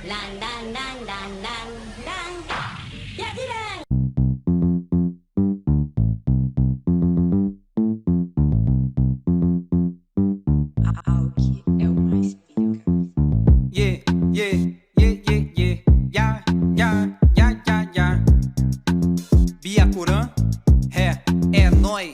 Lan dan dan dan dan dan. Ya tidak. Aoki é o mais pica. Yeah, yeah, yeah, yeah, yeah. Ya, ya, ya, ya, ya. Biacuran, é nóis.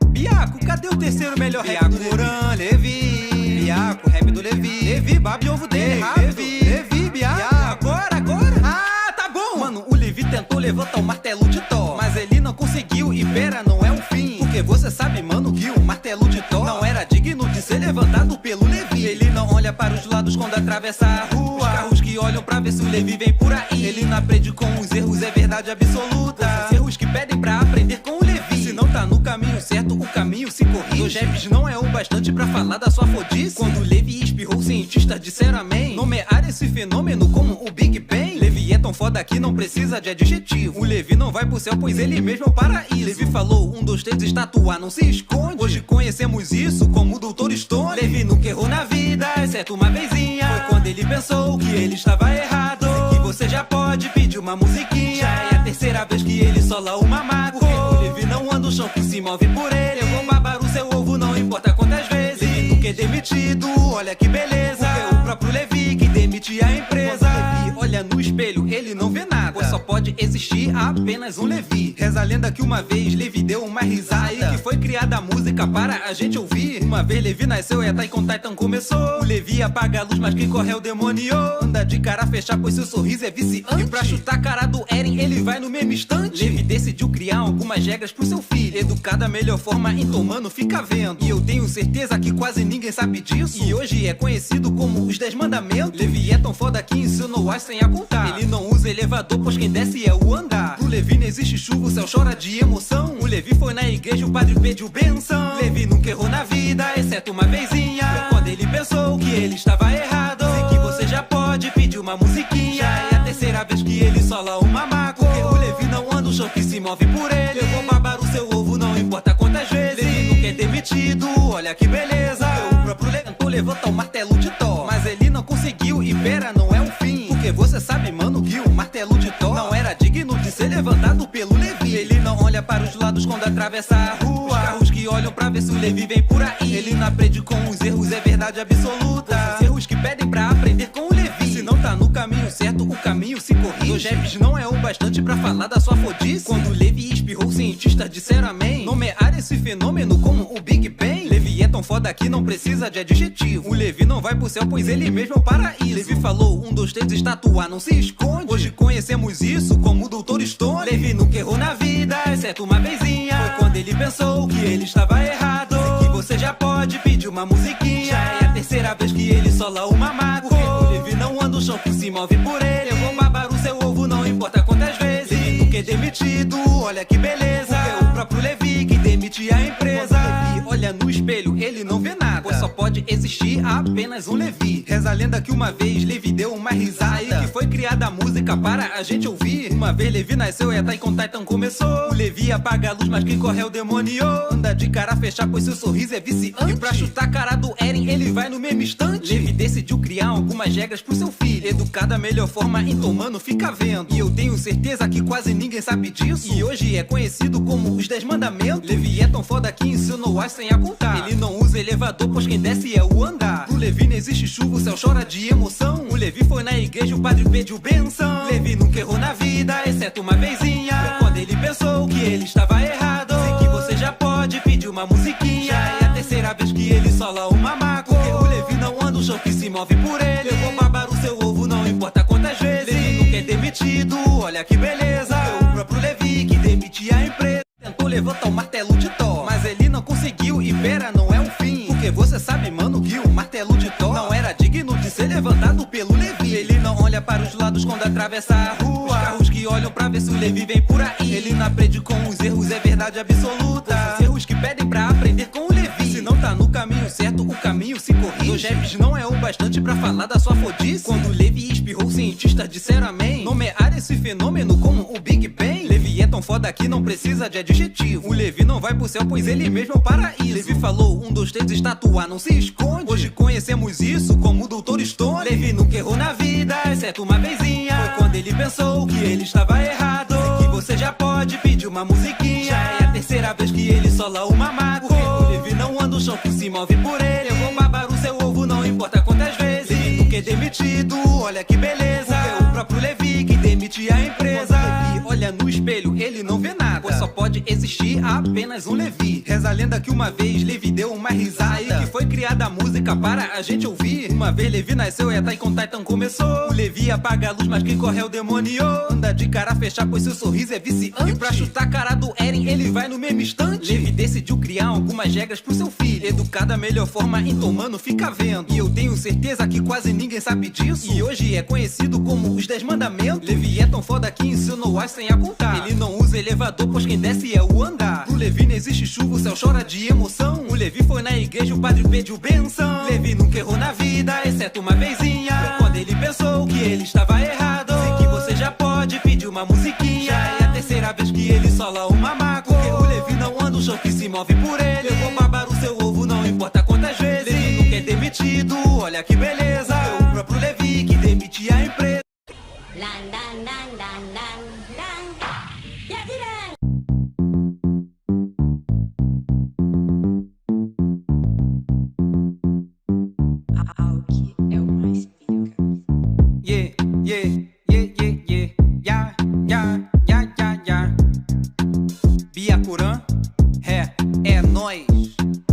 Biaco, cadê o terceiro melhor rap do Biacuran, Levi. Biaco, rap do Levi. Levi, babe ovo dele, Levi, Biaco. Agora. Ah, tá bom. Mano, o Levi tentou levantar o martelo de Thor, mas ele não conseguiu e pera, não é um fim. Porque você sabe, mano, que o martelo de Thor não era digno de ser levantado pelo Levi. Ele não olha para os lados quando atravessa a rua. Os carros que olham pra ver se o Levi vem por aí. Ele não aprende com os erros, é verdade absoluta. Os erros que pedem pra aprender com o Levi. Se não tá no caminho certo, o caminho se corrige. Os raps não é o bastante pra falar da sua fodice. Quando o Levi espirrou, cientistas disseram amém. Nomear esse fenômeno como o Big Bang. Levi é tão foda que não precisa de adjetivo. O Levi não vai pro céu, pois ele mesmo é o paraíso. Levi falou, 1, 2, 3, estatuar não se esconde. Hoje conhecemos isso como o Dr. Stone. Levi nunca errou na vida, exceto uma vezinha. Foi quando ele pensou que ele estava errado. Sei que você já pode pedir uma musiquinha. Já é a terceira vez que ele sola uma mágoa. Porque o Levi não anda o chão que se move por ele. Eu vou babar o seu ovo, não importa quantas vezes. Levi nunca é demitido, olha que beleza. Porque o próprio Levi que demite a empresa. Levi olha no espelho, ele não vê nada, pois só pode existir apenas um Levi. Reza a lenda que uma vez Levi deu uma risada. Aí que foi criada a música para a gente ouvir. Uma vez Levi nasceu e a Attack on Titan começou. O Levi apaga a luz, mas quem corre é o demônio. Anda de cara a fechar, pois seu sorriso é viciante. E pra chutar a cara do Eren, ele vai no mesmo instante. Levi decidiu criar algumas regras pro seu filho. Educar da melhor forma, então mano, fica vendo. E eu tenho certeza que quase ninguém sabe disso. E hoje é conhecido como os 10 mandamentos. Levi é tão foda que ensinou as sem a contar. Ele não usa elevador, pois quem desce é o andar. Pro Levi não existe chuva, o céu chora de emoção. O Levi foi na igreja, o padre pediu benção. Levi nunca errou na vida, exceto uma vezinha. Foi quando ele pensou que ele estava errado. Sei que você já pode pedir uma musiquinha. Já é a terceira vez que ele sola uma mágoa. Porque o Levi não anda o chão que se move por ele. Eu vou babar o seu ovo, não importa quantas vezes. Levi nunca é demitido, olha que beleza. Porque o próprio Levi tentou levantar o martelo de Thor, mas ele não conseguiu e pera, não é um fim. Porque você sabe, mano, que o martelo de Thor não era digno de ser levantado pelo Levi. Ele não olha para os lados quando atravessa a rua. Os carros que olham pra ver se o Levi vem por aí. Ele não aprende com os erros, é verdade absoluta. Os erros que pedem pra aprender com o Levi. Se não tá no caminho certo, o caminho se corrige. Os raps não é o bastante pra falar da sua fodice. Quando o Levi espirrou, cientistas disseram amém. Nomear esse fenômeno como o Big Bang. Levi é tão foda que não precisa de adjetivo. O Levi não vai pro céu, pois ele mesmo é o paraíso. Levi falou, 1, 2, 3, estatuar não se esconde. Hoje conhecemos isso como o Dr. Stone. Levi nunca errou na vida, exceto uma vezinha. Foi quando ele pensou que ele estava errado. Sei que você já pode pedir uma musiquinha. Já é a terceira vez que ele sola uma mágoa. Porque o Levi não anda o chão que se move por ele. Eu vou babar o seu ovo, não importa quantas vezes. Levi nunca é demitido, olha que beleza. Porque o próprio Levi que demite a empresa. Levi olha no espelho, ele não vê nada, pois só pode existir apenas um Levi. Reza a lenda que uma vez Levi deu uma risada. Aí que foi criada a música para a gente ouvir. Uma vez Levi nasceu e a Attack on Titan começou. O Levi apaga a luz, mas quem corre é o demônio. Anda de cara a fechar, pois seu sorriso é viciante. E pra chutar a cara do Eren, ele vai no mesmo instante. Levi decidiu criar algumas regras pro seu filho. Educar da melhor forma, então mano, fica vendo. E eu tenho certeza que quase ninguém sabe disso. E hoje é conhecido como os 10 mandamentos. Levi é tão foda que ensinou as sem a contar. Ele não usa elevador, pois quem desce é o andar. Pro Levi não existe chuva, o céu chora de emoção. O Levi foi na igreja, o padre pediu benção. Levi nunca errou na vida, exceto uma vezinha. Foi quando ele pensou que ele estava errado. Sei que você já pode pedir uma musiquinha. Já é a terceira vez que ele sola uma mágoa. Porque o Levi não anda o chão que se move por ele. Eu vou babar o seu ovo, não importa quantas vezes. Levi nunca é demitido, olha que beleza. Porque o próprio Levi que demite a empresa. Tentou levantar o martelo de Thor, mas ele não conseguiu e pera, não é um fim. Porque você sabe, mano, que o martelo de Thor não era digno de ser levantado pelo Levi. Ele não olha para os lados quando atravessa a rua. Os carros que olham pra ver se o Levi vem por aí. Ele não aprende com os erros, é verdade absoluta. Os erros que pedem pra aprender com o Levi. Se não tá no caminho certo, o caminho se corrige. Os raps não é o bastante pra falar da sua fodice. Quando o Levi espirrou, cientistas disseram amém. Nomear esse fenômeno como o Big Bang. Levi é tão foda que não precisa de adjetivo. O Levi não vai pro céu, pois ele mesmo é o paraíso. Levi falou, 1, 2, 3, estatuar não se esconde. Hoje conhecemos isso como o Dr. Stone. Levi nunca errou na vida, exceto exceto uma vezinha. Foi quando ele pensou que ele estava errado, que você já pode pedir uma musiquinha. Já é a terceira vez que ele sola uma mágoa, porque o Levi não anda o chão que se move por ele. Eu vou babar o seu ovo, não importa quantas vezes. Levi nunca é demitido, olha que beleza, porque o próprio Levi que demite a empresa. Levi olha no espelho, ele não vê nada, pois só pode existir apenas um Levi. Reza a lenda que uma vez Levi deu uma risada, e que foi criada a música para a gente ouvir. Uma vez Levi nasceu e a Attack on Titan começou. O Levi apaga a luz, mas quem corre é o demônio. Anda de cara a fechar, pois seu sorriso é viciante, e pra chutar a cara do Eren, ele vai no mesmo instante. Levi decidiu criar algumas regras pro seu filho, educar da melhor forma, então mano, fica vendo. E eu tenho certeza que quase ninguém sabe disso, e hoje é conhecido como os 10 mandamentos. Levi é tão foda que ensinou as sem a contar. Ele não usa elevador, pois quem desce é o andar. Pro Levi não existe chuva, o céu chora de emoção. O Levi foi na igreja, o padre pediu benção. Levi nunca errou na vida, exceto uma vezinha. Foi quando ele pensou que ele estava errado, sei que você já pode pedir uma musiquinha. Já é a terceira vez que ele sola uma mágoa, porque o Levi não anda o chão que se move por ele. Eu vou babar o seu ovo, não importa quantas vezes. Levi nunca é demitido, olha que beleza, é o próprio Levi que demite a empresa. Lan dan dan dan dan dan. Ya dirán. Aoki é o mais pica. Yeah, yeah, yeah, yeah, yeah. Ya, ya, ya, ya, ya. Byakuran, é nóis.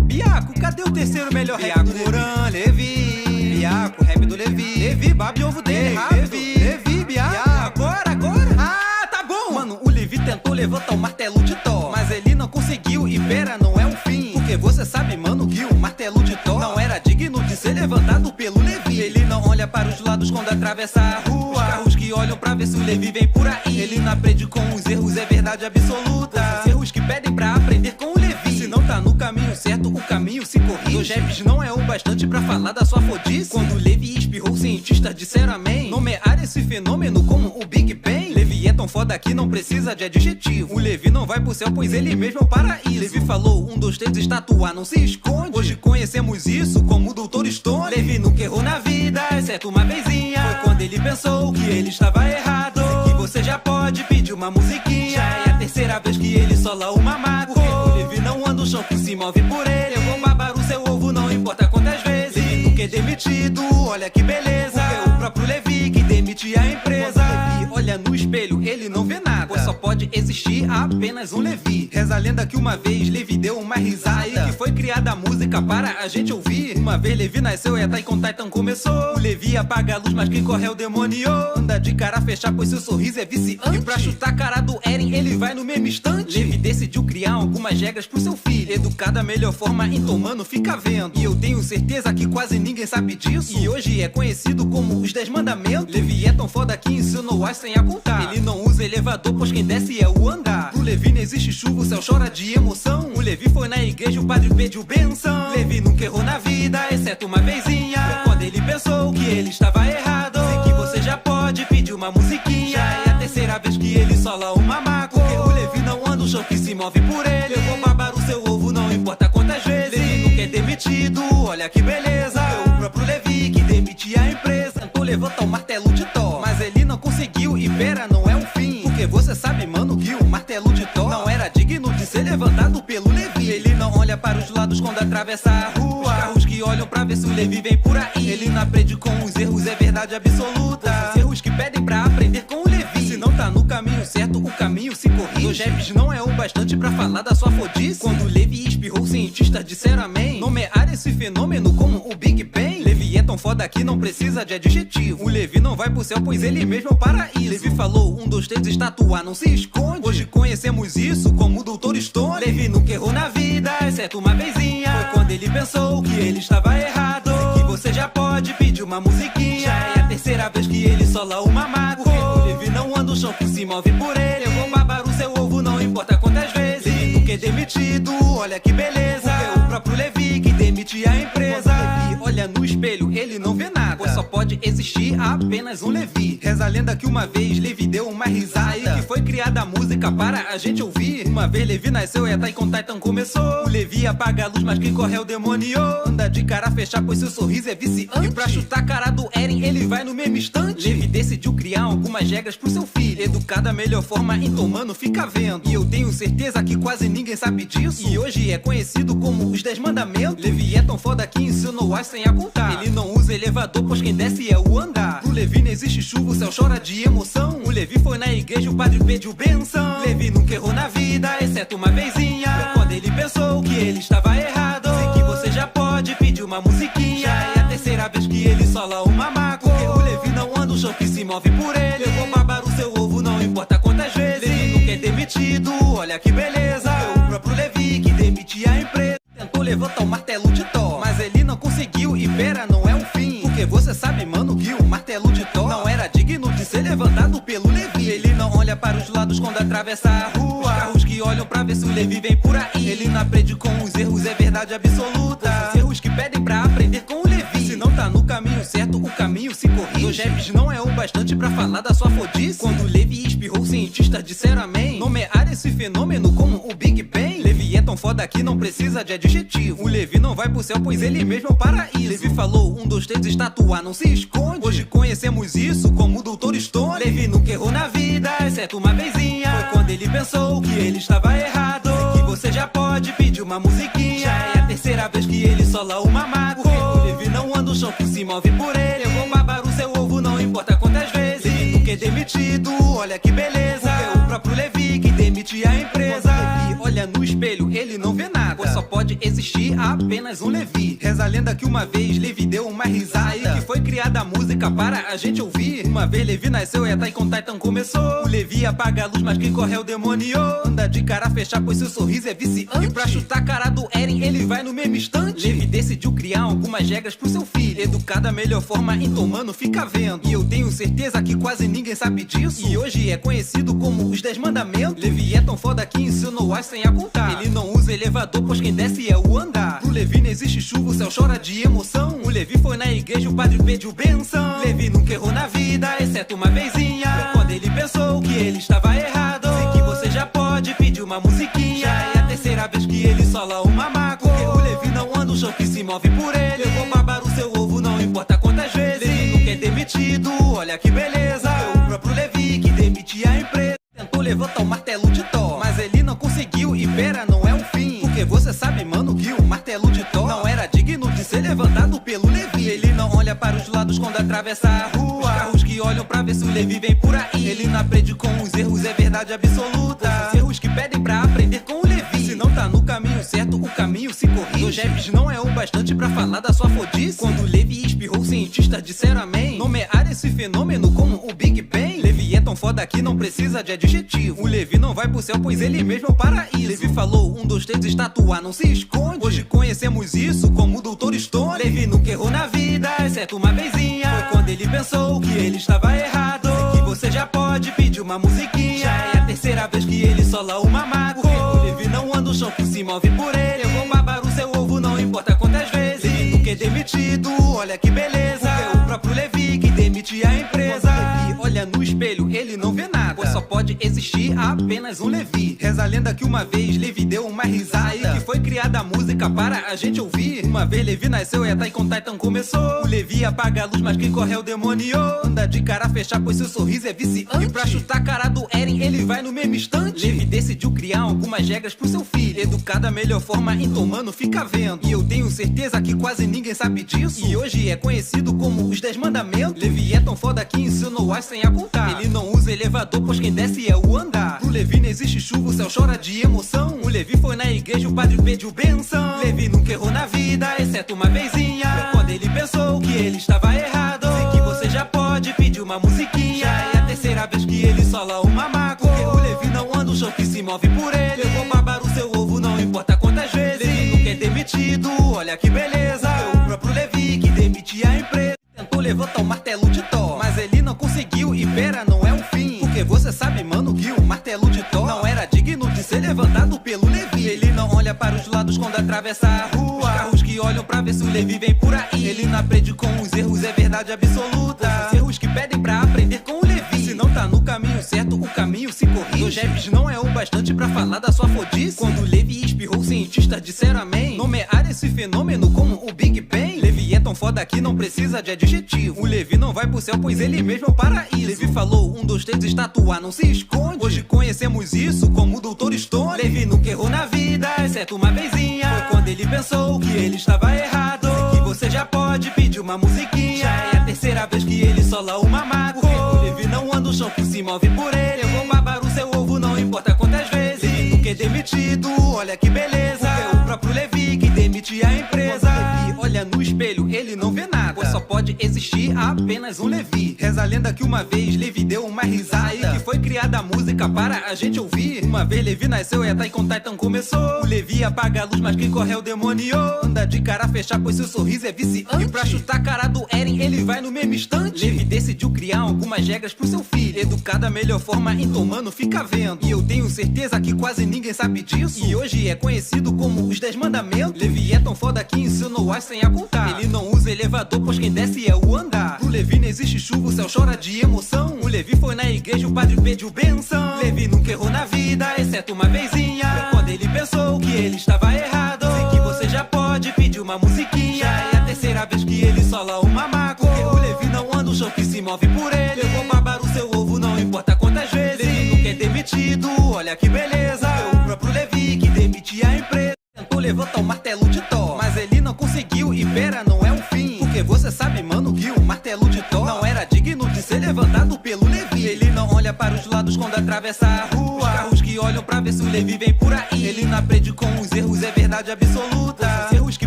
Biaco, cadê o terceiro melhor rap do Byakuran, Levi. Biaco, rap do Levi. Levi, babe ovo dele, Levi, Biaco. Agora. Ah, tá bom. Mano, o Levi tentou levantar o martelo de Thor, mas ele não conseguiu, e pera, não é um fim. Porque você sabe, mano, que o martelo de Thor não era digno de ser levantado pelo Levi. Ele não olha para os lados quando atravessa a rua. Os carros que olham pra ver se o Levi vem por aí. Ele não aprende com os erros, é verdade absoluta. Os erros que pedem pra aprender com o Levi. Se não tá no caminho certo, o caminho se corrige. Os Jeffs não é o bastante pra falar da sua fodice. Quando o Levi espirrou, cientistas disseram amém. Nomear esse fenômeno como o Big Bang. Levi é tão foda que não precisa de adjetivo. O Levi não vai pro céu, pois ele mesmo é o paraíso. Levi falou, 1, 2, 3, estatuar não se esconde. Hoje conhecemos isso como o Dr. Stone. Levi nunca errou na vida, exceto uma vezinha. Foi quando ele pensou que ele estava errado, sei que você já pode pedir uma musiquinha. Já é a terceira vez que ele sola uma mágoa, porque o Levi não anda o chão que se move por ele. Eu vou babar o seu ovo, não importa quantas vezes. Levi nunca é demitido, olha que beleza, porque o próprio Levi que demite a empresa. Levi olha no espelho, ele não vê nada, pois só pode existir apenas um Levi. Reza a lenda que uma vez Levi deu uma risada, e que foi criada a música para a gente ouvir. Uma vez Levi nasceu e a Attack on Titan começou. O Levi apaga a luz, mas quem corre é o demônio. Anda de cara a fechar, pois seu sorriso é viciante, e pra chutar a cara do Eren, ele vai no mesmo instante. Levi decidiu criar algumas regras pro seu filho, educar da melhor forma, então mano, fica vendo. E eu tenho certeza que quase ninguém sabe disso, e hoje é conhecido como os 10 mandamentos. Levi é tão foda que ensinou as sem a contar. Ele não usa elevador, pois quem desce é o andar. Pro Levi não existe chuva, o céu chora de emoção. O Levi foi na igreja, o padre pediu benção. Levi nunca errou na vida, exceto uma vezinha. Foi quando ele pensou que ele estava errado, sei que você já pode pedir uma musiquinha. Já é a terceira vez que ele sola uma mágoa, porque o Levi não anda o chão que se move por ele. Eu vou babar o seu ovo, não importa quantas vezes. Levi nunca é demitido, olha que beleza, é o próprio Levi que demite a empresa. Tentou levantar o martelo de Thor, mas ele não conseguiu, e pera, não é um fim. Porque você sabe, mano, que o martelo de Thor não era digno de ser levantado pelo Levi. Ele não olha para os lados quando atravessa a rua. Os carros que olham pra ver se o Levi vem por aí. Ele não aprende com os erros, é verdade absoluta. Os erros que pedem pra aprender com o Levi. Se não tá no caminho certo, o caminho se corrige. Os Jeffs não é o bastante pra falar da sua fodice. Quando o Levi espirrou, cientistas disseram amém. Nomear esse fenômeno como o Big Bang. Levi é tão foda que não precisa de adjetivo. O Levi não vai pro céu, pois ele mesmo é o paraíso. Levi falou, 1, 2, 3, estatuar não se esconde. Hoje conhecemos isso como o Dr. Stone. Levi nunca errou na vida, exceto uma vezinha. Foi quando ele pensou que ele estava errado, sei que você já pode pedir uma musiquinha. Já é a terceira vez que ele sola uma mágoa, porque o Levi não anda o chão que se move por ele. Eu vou babar o seu ovo, não importa quantas vezes. Levi nunca é demitido, olha que beleza, porque o próprio Levi que demite a empresa. Levi olha no espelho, ele não vê nada, pois só pode existir apenas um Levi. Reza a lenda que uma vez Levi deu uma risada, e que foi criada a música para a gente ouvir. Uma vez Levi nasceu e a Taikon Titan começou. O Levi apaga a luz, mas quem corre é o demônio. Anda de cara fechada, pois seu sorriso é viciante. E pra chutar a cara do Eren, ele vai no mesmo instante. Levi decidiu criar algumas regras pro seu filho, educar da melhor forma, então mano, fica vendo. E eu tenho certeza que quase ninguém sabe disso, e hoje é conhecido como os 10 mandamentos. Levi é tão foda que ensinou as sem a contar. Ele não usa elevador, pois quem desce é o andar. Pro Levi não existe chuva, o céu chora de emoção. O Levi foi na igreja, o padre pediu benção. Levi nunca errou na vida, exceto uma vezinha. Foi quando ele pensou que ele estava errado. Sei que você já pode pedir uma musiquinha. Já é a terceira vez que ele sola uma maco. Porque o Levi não anda, o chão que se move por ele. Eu vou babar o seu ovo, não importa quantas vezes. Levi nunca é demitido, olha que beleza. Foi o próprio Levi que demitia a empresa. Tentou levantar o martelo de Thor, mas ele não conseguiu, e pera, não é um fim. Porque você sabe, mano, que o martelo de Thor não era digno de ser levantado pelo Levi. Ele não olha para os lados quando atravessa a rua. Os carros que olham pra ver se o Levi vem por aí. Ele não aprende com os erros, é verdade absoluta. Os erros que pedem pra aprender com o Levi. Se não tá no caminho certo, o caminho se corrige. Dois raps não é o bastante pra falar da sua fodice. Quando o Levi espirrou, cientistas disseram amém. Nomear esse fenômeno como o Big Bang. Levi é tão foda que não precisa de adjetivo. O Levi não vai pro céu, pois ele mesmo é o paraíso. Levi falou, 1, 2, 3, estatuar não se esconde. Hoje conhecemos isso como o Dr. Stone. Levi nunca errou na vida, exceto uma vezinha. Foi quando ele pensou que ele estava errado. Sei que você já pode pedir uma musiquinha. Já é a terceira vez que ele sola uma maco. Porque o Levi não anda, o chão que se move por ele. Eu vou babar o seu ovo, não importa quantas vezes. Levi nunca é demitido, olha que beleza. Porque o próprio Levi que demite a empresa. Levi olha no espelho, ele não vê nada, pois só pode existir apenas um Levi. Reza a lenda que uma vez Levi deu uma risada, e que foi criada a música para a gente ouvir. Uma vez Levi nasceu e a Taikon Titan começou. O Levi apaga a luz, mas quem corre é o demônio. Anda de cara fechada, pois seu sorriso é viciante. E pra chutar a cara do Eren, ele vai no mesmo instante. Levi decidiu criar algumas regras pro seu filho, educar da melhor forma, então mano, fica vendo. E eu tenho certeza que quase ninguém sabe disso, e hoje é conhecido como os 10 mandamentos. Levi é tão foda que ensinou as sem a contar. Ele não usa elevador, pois quem desce é o andar. Pro Levi não existe chuva, o céu chora de emoção. O Levi foi na igreja, o padre pediu benção. Levi nunca errou na vida, exceto uma vezinha. Foi quando ele pensou que ele estava errado. Sei que você já pode pedir uma musiquinha. Já é a terceira vez que ele sola uma maco. Porque o Levi não anda, o chão que se move por ele. Eu vou babar o seu ovo, não importa quantas vezes. Levi nunca é demitido, olha que beleza. Foi o próprio Levi que demitia a empresa. Tentou levantar o martelo de Thor, mas ele não conseguiu, e pera, não é um fim. Porque você sabe, mano, que o martelo de Thor não era digno de ser levantado pelo Levi. Ele não olha para os lados quando atravessa a rua. Os carros que olham pra ver se o Levi vem por aí. Ele não aprende com os erros, é verdade absoluta. Os erros que pedem pra aprender com o Levi. Se não tá no caminho certo, o caminho se corrige. Dois raps não é o bastante pra falar da sua fodice. Quando o Levi espirrou, cientistas disseram amém. Nomear esse fenômeno como o Big Bang. Levi é tão foda que não precisa de adjetivo. O Levi não vai pro céu, pois ele mesmo é o paraíso. Levi falou, 1, 2, 3, estatuar não se esconde. Hoje conhecemos isso como o Dr. Stone. Levi nunca errou na vida, exceto uma vezinha. Foi quando ele pensou que ele estava errado. Sei que você já pode pedir uma musiquinha. Já é a terceira vez que ele sola uma maco. Porque o Levi não anda, o chão que se move por ele. Eu vou babar o seu ovo, não importa quantas vezes. Levi nunca é demitido, olha que beleza. Porque o próprio Levi que demite a empresa. Levi olha no espelho, ele não vê nada, pois só pode existir apenas um Levi. Reza a lenda que uma vez Levi deu uma risada, e que foi criada a música para a gente ouvir. Uma vez Levi nasceu e a Taikon Titan começou. O Levi apaga a luz, mas quem corre é o demônio. Anda de cara fechada, pois seu sorriso é viciante. E pra chutar a cara do Eren, ele vai no mesmo instante. Levi decidiu criar algumas regras pro seu filho, educar da melhor forma, então mano, fica vendo. E eu tenho certeza que quase ninguém sabe disso, e hoje é conhecido como os 10 mandamentos. Levi é tão foda que ensinou as sem a contar. Ele não usa elevador, pois quem desce é o andar. Pro Levi não existe chuva, o céu chora de emoção. O Levi foi na igreja, o padre pediu benção. Levi nunca errou na vida, exceto uma vezinha. Foi quando ele pensou que ele estava errado. Sei que você já pode pedir uma musiquinha. Já é a terceira vez que ele sola uma maco. Porque o Levi não anda, o chão que se move por ele. Eu vou babar o seu ovo, não importa quantas vezes. Levi nunca é demitido, olha que beleza. Foi o próprio Levi que demitia a empresa. Tentou levantar o martelo de Thor, mas ele não conseguiu, e pera, não é um fim. Porque você sabe, mano, que o martelo de Thor não era digno de ser levantado pelo Levi. Ele não olha para os lados quando atravessa a rua. Os carros que olham pra ver se o Levi vem por aí. Ele não aprende com os erros, é verdade absoluta. Os erros que pedem pra aprender com o Levi. Se não tá no caminho certo, o caminho se corrige. Dois raps não é o bastante pra falar da sua fodice. Quando o Levi espirrou, cientistas disseram amém. Nomear esse fenômeno como o Big Bang. Levi é tão foda que não precisa de adjetivo. O Levi não vai pro céu, pois ele mesmo é o paraíso. Levi falou, 1, 2, 3, estatua não se esconde. Hoje conhecemos isso como o Dr. Stone. Levi nunca errou na vida, exceto uma vezinha. Foi quando ele pensou que ele estava errado. Que você já pode pedir uma musiquinha. Já é a terceira vez que ele sola uma maco. O Levi não anda o chão que se move por ele. Eu vou babar o seu ovo, não importa quantas vezes. Levi nunca é demitido, olha que beleza. Porque o próprio Levi que demite a empresa. Levi olha no espelho, ele não vê nada, pois só pode existir apenas um Levi. Reza a lenda que uma vez Levi deu uma risada e que foi criada a música para a gente ouvir. Uma vez Levi nasceu e a Attack on Titan começou. O Levi apaga a luz, mas quem corre é o demônio. Anda de cara fechada, pois seu sorriso é viciante. E pra chutar a cara do Eren, ele vai no mesmo instante. Levi decidiu criar algumas regras pro seu filho. Educar da melhor forma, então mano, fica vendo. E eu tenho certeza que quase ninguém sabe disso. E hoje é conhecido como os 10 mandamentos. Levi é tão foda que ensinou as sem a contar. Ele não usa elevador, pois quem desce é o andar. Pro Levi não existe chuva, o céu chora de emoção. O Levi foi na igreja, o padre pediu benção. Levi nunca errou na vida, exceto uma vezinha. Foi quando ele pensou que ele estava errado. Sei que você já pode pedir uma musiquinha. Já é a terceira vez que ele sola uma maco. Porque o Levi não anda o chão que se move por ele. Eu vou babar o seu ovo, não importa quantas vezes. Levi nunca é demitido, olha que beleza. Foi o próprio Levi que demite a empresa. Tentou levantar o martelo de Thor, mas ele não conseguiu e pera, não é um fim. Porque você sabe, mano, que o martelo de Thor não era digno de ser levantado pelo Levi. Ele não olha para os lados quando atravessa a rua. Os carros que olham pra ver se o Levi vem por aí. Ele não aprende com os erros, é verdade absoluta. Os erros que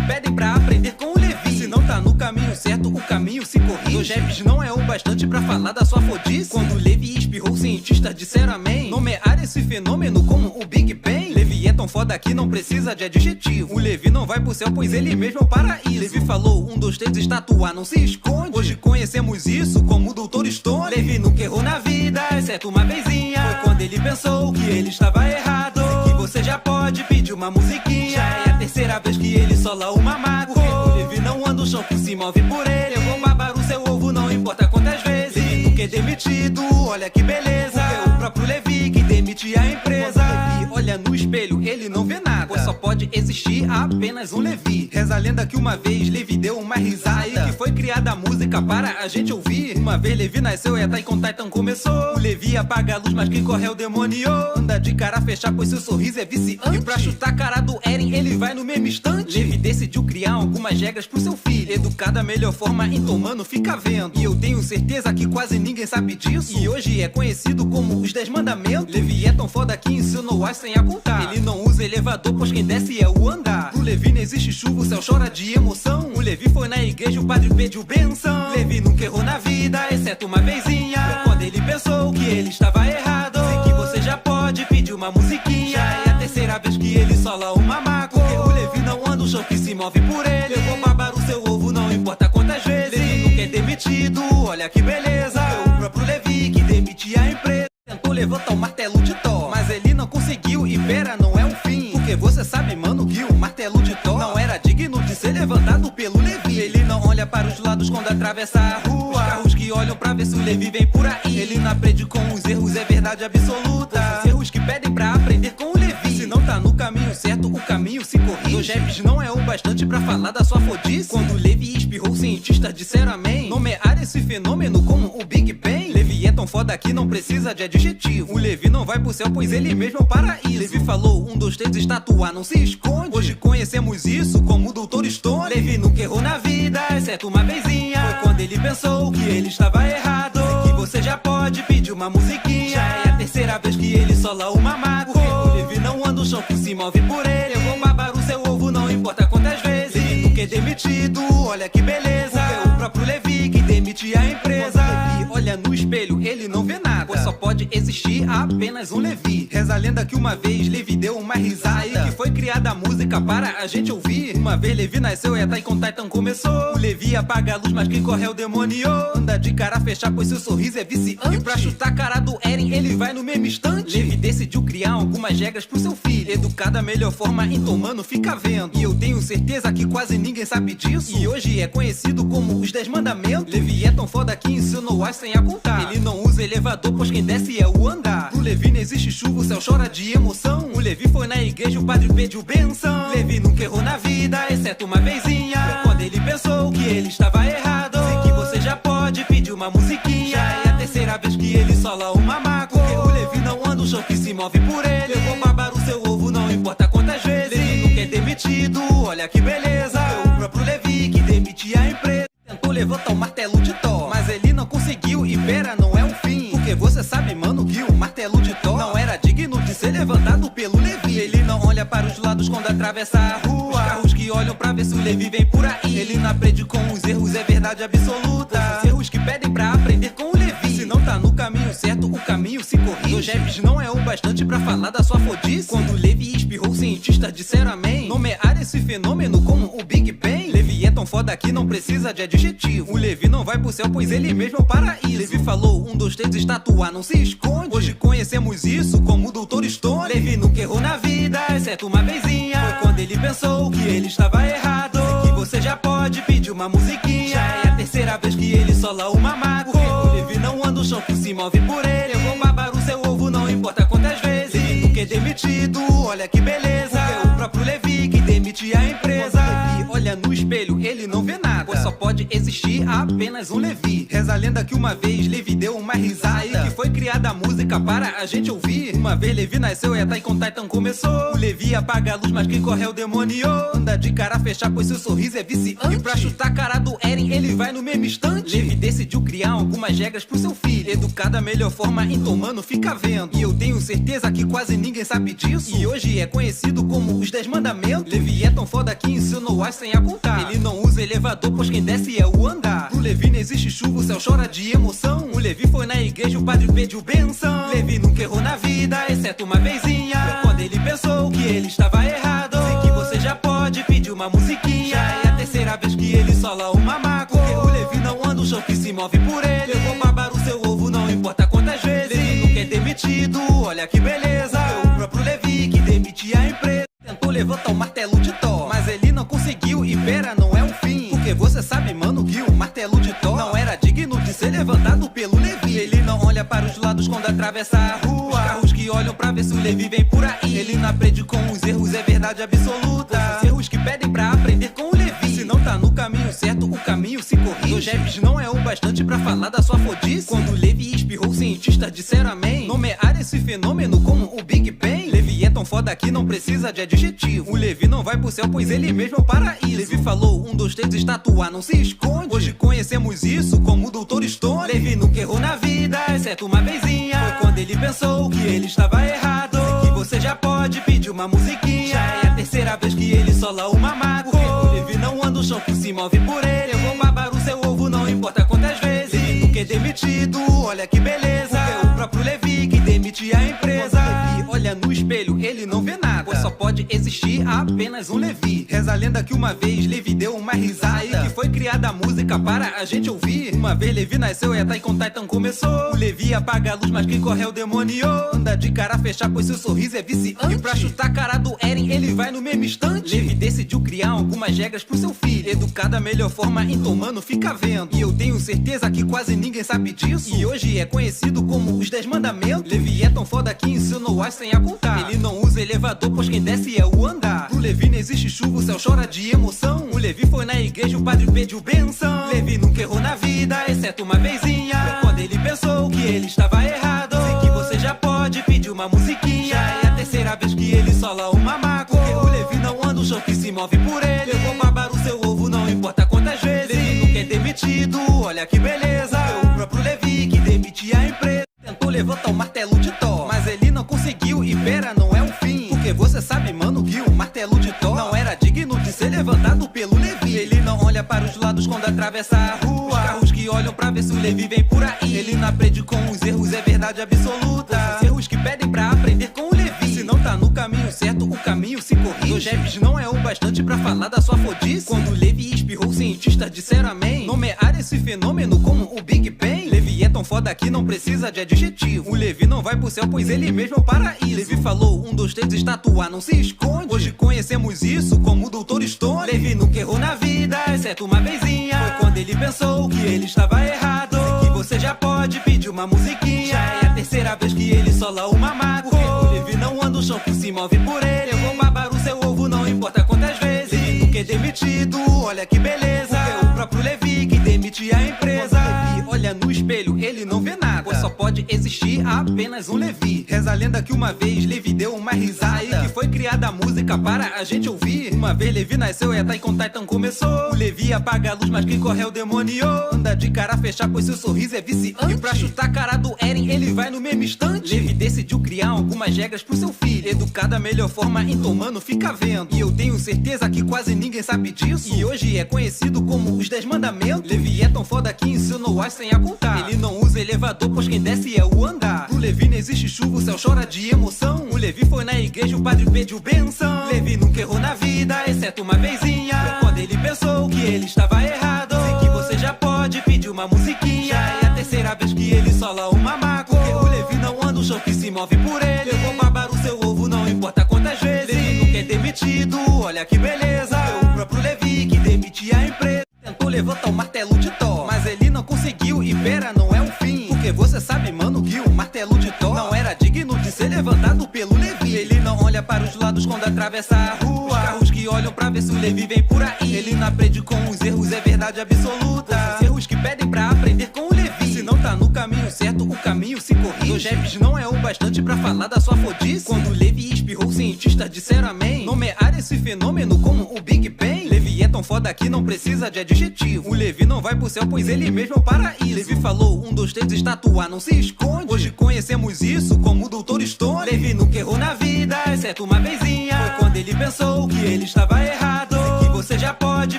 pedem pra aprender com o Levi. Se não tá no caminho certo, o caminho se corrige. Dois raps não é o bastante pra falar da sua fodice. Quando o Levi espirrou, cientistas disseram amém. Nomear esse fenômeno como o Big Bang. Levi é tão foda que não precisa de adjetivo. O Levi não vai pro céu, pois ele mesmo é o paraíso. Levi falou, 1, 2, 3, estatua não se esconde. Hoje conhecemos isso como o Dr. Stone. Levi nunca errou na vida, exceto uma vezinha. Foi quando ele pensou que ele estava errado. Sei que você já pode pedir uma musiquinha. Já é a terceira vez que ele sola uma maco. Porque o Levi não anda o chão que se move por ele. Eu vou babar o seu ovo, não importa quantas vezes. Levi nunca é demitido, olha que beleza. Porque o próprio Levi que demite a empresa. Levi olha no espelho, ele não vê nada, pois só pode existir apenas um Levi. Reza a lenda que uma vez Levi deu uma risada e que foi criada a música para a gente ouvir. Uma vez Levi nasceu e a Attack on Titan começou. O Levi apaga a luz, mas quem corre é o demônio. Anda de cara fechada, pois seu sorriso é viciante. E pra chutar a cara do Eren, ele vai no mesmo instante. Levi decidiu criar algumas regras pro seu filho. Educar da melhor forma, então mano, fica vendo. E eu tenho certeza que quase ninguém sabe disso. E hoje é conhecido como os 10 mandamentos. Levi é tão foda que ensinou as sem a contar. Ele não usa elevador, pois quem desce é o andar. Pro Levi não existe chuva, o céu chora de emoção. O Levi foi na igreja, o padre pediu benção. Levi nunca errou na vida, exceto uma vezinha. Foi quando ele pensou que ele estava errado. Sei que você já pode pedir uma musiquinha. Já é a terceira vez que ele sola uma maco. Porque o Levi não anda o chão que se move por ele. Eu vou babar o seu ovo, não importa quantas vezes. Levi nunca é demitido, olha que beleza. Foi o próprio Levi que demite a empresa. Tentou levantar o martelo de Thor, mas ele não conseguiu e pera, não é um fim. Porque você sabe, mano, que o martelo de Thor não era digno de ser levantado pelo Levi. Ele não olha para os lados quando atravessa a rua. Os carros que olham pra ver se o Levi vem por aí. Ele não aprende com os erros, é verdade absoluta. Os erros que pedem pra aprender com o Levi. Se não tá no caminho certo, o caminho se corrige. Dois raps não é o bastante pra falar da sua fodice. Quando o Levi espirrou, cientistas disseram amém. Nomear esse fenômeno como o Big Bang. Levi é tão foda que não precisa de adjetivo. O Levi não vai pro céu, pois ele mesmo é o paraíso. Levi falou, 1, 2, 3, estatua não se esconde. Hoje conhecemos isso como o Dr. Stone. Levi nunca errou na vida, exceto uma vezinha. Foi quando ele pensou que ele estava errado. Sei que você já pode pedir uma musiquinha. Já é a terceira vez que ele sola uma maco. Porque o Levi não anda o chão que se move por ele. Eu vou babar o seu ovo, não importa quantas vezes. Levi nunca é demitido, olha que beleza. Porque o próprio Levi que demite a empresa. Levi olha no espelho, ele não vê nada, pois só pode existir apenas um Levi. Reza a lenda que uma vez Levi deu uma risada e que foi criada a música para a gente ouvir. Uma vez Levi nasceu e Attack on Titan começou. O Levi apaga a luz, mas quem corre é o demônio. Anda de cara a fechar, pois seu sorriso é viciante. E pra chutar a cara do Eren, ele vai no mesmo instante. Levi decidiu criar algumas regras pro seu filho. Educar da melhor forma, então mano, fica vendo. E eu tenho certeza que quase ninguém sabe disso. E hoje é conhecido como os 10 mandamentos. Levi é tão foda que ensinou as sem a contar. Ele não usa elevador, pois quem desce é o andar. Pro Levi não existe chuva, o céu chora de emoção. O Levi foi na igreja, o padre pediu benção. Levi nunca errou na vida, exceto uma vezinha. Foi quando ele pensou que ele estava errado. Sei que você já pode pedir uma musiquinha. Já é a terceira vez que ele sola uma maco. Porque o Levi não anda, o chão que se move por ele. Eu vou babar o seu ovo, não importa quantas vezes. Levi nunca é demitido, olha que beleza. Foi o próprio Levi que demitia a empresa. Tentou levantar o martelo de Thor, mas ele não conseguiu e pera, não é o fim. Porque você sabe, mano, que o martelo de Thor não era digno de ser levantado pelo Levi. Ele não olha para os lados quando atravessa a rua. Os carros que olham pra ver se o Levi vem por aí. Ele não aprende com os erros, é verdade absoluta. Os erros que pedem pra aprender com o Levi. Se não tá no caminho certo, o caminho se corrige. Dois raps não é o bastante pra falar da sua fodice. Quando o Levi espirrou, cientistas disseram amém. Nomear esse fenômeno como o Big Bang. Levi é tão foda que não precisa de adjetivo. O Levi não vai pro céu, pois ele mesmo é o paraíso. Levi falou, 1, 2, 3, estatuar, não se esconde. Hoje conhecemos isso como o Dr. Stone. Levi nunca errou na vida, exceto uma vezinha. Foi quando ele pensou que ele estava errado. Sei que você já pode pedir uma musiquinha. Já é a terceira vez que ele sola uma maco. Porque o Levi não anda, o chão que se move por ele. Eu vou babar o seu ovo, não importa quantas vezes. Levi nunca é demitido, olha que beleza. Porque o próprio Levi que demitia a empresa. Levi olha no espelho, ele não vê nada, pois só pode existir apenas um Levi. Reza a lenda que uma vez Levi deu uma risada e que foi criada a música para a gente ouvir. Uma vez Levi nasceu e Attack on Titan começou. O Levi apaga a luz, mas quem corre é o demônio. Anda de cara a fechar, pois seu sorriso é viciante. E pra chutar a cara do Eren, ele vai no mesmo instante. Levi decidiu criar algumas regras pro seu filho. Educar da melhor forma, então mano, fica vendo. E eu tenho certeza que quase ninguém sabe disso. E hoje é conhecido como os 10 mandamentos. Levi é tão foda que ensinou as sem a contar. Ele não usa elevador, pois quem desce é o andar. Pro Levi não existe chuva, o céu chora de emoção. O Levi foi na igreja, o padre pediu benção. Levi nunca errou na vida, exceto uma vezinha. Foi quando ele pensou que ele estava errado. Sei que você já pode pedir uma musiquinha. Já é a terceira vez que ele sola uma maco. Porque o Levi não anda, o chão que se move por ele. Eu vou babar o seu ovo, não importa quantas vezes. Levi nunca é demitido, olha que beleza. Foi o próprio Levi que demitia a empresa. Tentou levantar o martelo de Thor, mas ele não conseguiu e pera, não é o fim. Porque você sabe, mano, que o martelo de Thor não era digno de ser levantado pelo Levi. Ele não olha para os lados quando atravessa a rua. Os carros que olham pra ver se o Levi vem por aí. Ele não aprende com os erros, é verdade absoluta. Os erros que pedem pra aprender com o Levi. Se não tá no caminho certo, o caminho se corrige. Dois raps não é o bastante pra falar da sua fodice. Quando o Levi espirrou, cientistas disseram amém. Nomear esse fenômeno como o Big Bang. Levi é tão foda que não precisa de adjetivo. O Levi não vai pro céu, pois ele mesmo é o paraíso. Levi falou, 1, 2, 3, estatuar, não se esconde. Hoje conhecemos isso como o Dr. Stone. Levi nunca errou na vida, exceto uma vezinha. Foi quando ele pensou que ele estava errado. Sei que você já pode pedir uma musiquinha. Já é a terceira vez que ele sola uma maco. Porque o Levi não anda, o chão que se move por ele. Eu vou babar o seu ovo, não importa quantas vezes. Levi nunca é demitido, olha que beleza. Porque o próprio Levi que demitia a empresa. Levi olha no espelho, ele não vê nada, pois só pode existir apenas um Levi. Reza a lenda que uma vez Levi deu uma risada e que foi criada a música para a gente ouvir. Uma vez Levi nasceu e Attack on Titan começou. O Levi apaga a luz, mas quem corre é o demônio. Anda de cara a fechar, pois seu sorriso é viciante. E pra chutar a cara do Eren, ele vai no mesmo instante. Levi decidiu criar algumas regras pro seu filho. Educar da melhor forma, então mano, fica vendo. E eu tenho certeza que quase ninguém sabe disso. E hoje é conhecido como os 10 mandamentos. Levi é tão foda que ensinou as sem a contar. Ele não usa elevador, pois quem desce é o andar. Pro Levi não existe chuva, o céu chora de emoção. O Levi foi na igreja, o padre pediu benção. Levi nunca errou na vida, exceto uma vezinha. Foi quando ele pensou que ele estava errado. Sei que você já pode pedir uma musiquinha. Já é a terceira vez que ele sola uma maco. Porque o Levi não anda, o chão que se move por ele. Eu vou babar o seu ovo, não importa quantas vezes. Levi nunca é demitido, olha que beleza. Foi o próprio Levi que demitia a empresa. Tentou levantar o martelo de Thor, mas ele não conseguiu e pera, não é o fim. Porque você sabe, mano, que o martelo de Thor não era digno de ser levantado pelo Levi. Ele não olha para os lados quando atravessa a rua. Os carros que olham pra ver se o Levi vem por aí. Ele não aprende com os erros, é verdade absoluta. Os erros que pedem pra aprender com o Levi. Se não tá no caminho certo, o caminho se corrige. Dois raps não é o bastante pra falar da sua fodice. Quando o Levi espirrou, cientistas disseram amém. Nomear esse fenômeno como o Big Bang. Levi é tão foda que não precisa de adjetivo. O Levi não vai pro céu, pois ele mesmo é o paraíso. Levi falou, 1, 2, 3, estatuar não se esconde. Hoje conhecemos isso como o Dr. Stone. Levi nunca errou na vida, exceto uma vezinha. Foi quando ele pensou que ele estava errado. Sei que você já pode pedir uma musiquinha. Já é a terceira vez que ele sola uma mágoa. Porque o Levi não anda o chão que se move por ele. Eu vou babar o seu ovo, não importa quantas vezes. Levi nunca é demitido, olha que beleza. Porque o próprio Levi que demite a empresa. Levi olha no espelho, ele não vê nada, pois só pode existir apenas um Levi. Reza a lenda que uma vez Levi deu uma risada, e que foi criada a música para a gente ouvir. Uma vez Levi nasceu e a Attack on Titan começou. O Levi apaga a luz, mas quem corre é o demônio. Anda de cara a fechar, pois seu sorriso é viciante. E pra chutar a cara do Eren, ele vai no mesmo instante. Levi decidiu criar algumas regras pro seu filho. Educar da melhor forma, então mano, fica vendo. E eu tenho certeza que quase ninguém sabe disso. E hoje é conhecido como os 10 mandamentos. Levi é tão foda que ensinou as sem a contar. Ele não usa elevador, pois quem desce é o andar. Pro Levi não existe chuva, o céu chora de emoção. O Levi foi na igreja, o padre pediu benção. Levi nunca errou na vida, exceto uma vezinha. Foi quando ele pensou que ele estava errado. Sei que você já pode pedir uma musiquinha. Já é a terceira vez que ele sola uma mágoa. Porque o Levi não anda o chão que se move por ele. Eu vou babar o seu ovo, não importa quantas vezes. Levi nunca é demitido, olha que beleza. Foi o próprio Levi que demitia a empresa. Tentou levantar o martelo de Thor, mas ele não conseguiu. E pera, não é o fim, porque você sabe, mano, que o martelo de Thor não era digno de ser levantado pelo Levi. Ele não olha para os lados quando atravessa a rua. Os carros que olham pra ver se o Levi vem por aí. Ele não aprende com os erros, é verdade absoluta. Os erros que pedem pra aprender com o Levi. Se não tá no caminho certo, o caminho se corrige. Dois raps não é o bastante pra falar da sua fodice. Quando o Levi espirrou, cientistas disseram amém. Nomear esse fenômeno como o Big Bang. Levi é tão foda que não precisa de adjetivo. O Levi não vai pro céu, pois ele mesmo é o paraíso. Levi falou, 1, 2, 3, estatuar não se esconde. Hoje conhecemos isso como o Dr. Stone. Levi nunca errou na vida, exceto uma vezinha. Foi quando ele pensou que ele estava errado. Sei que você já pode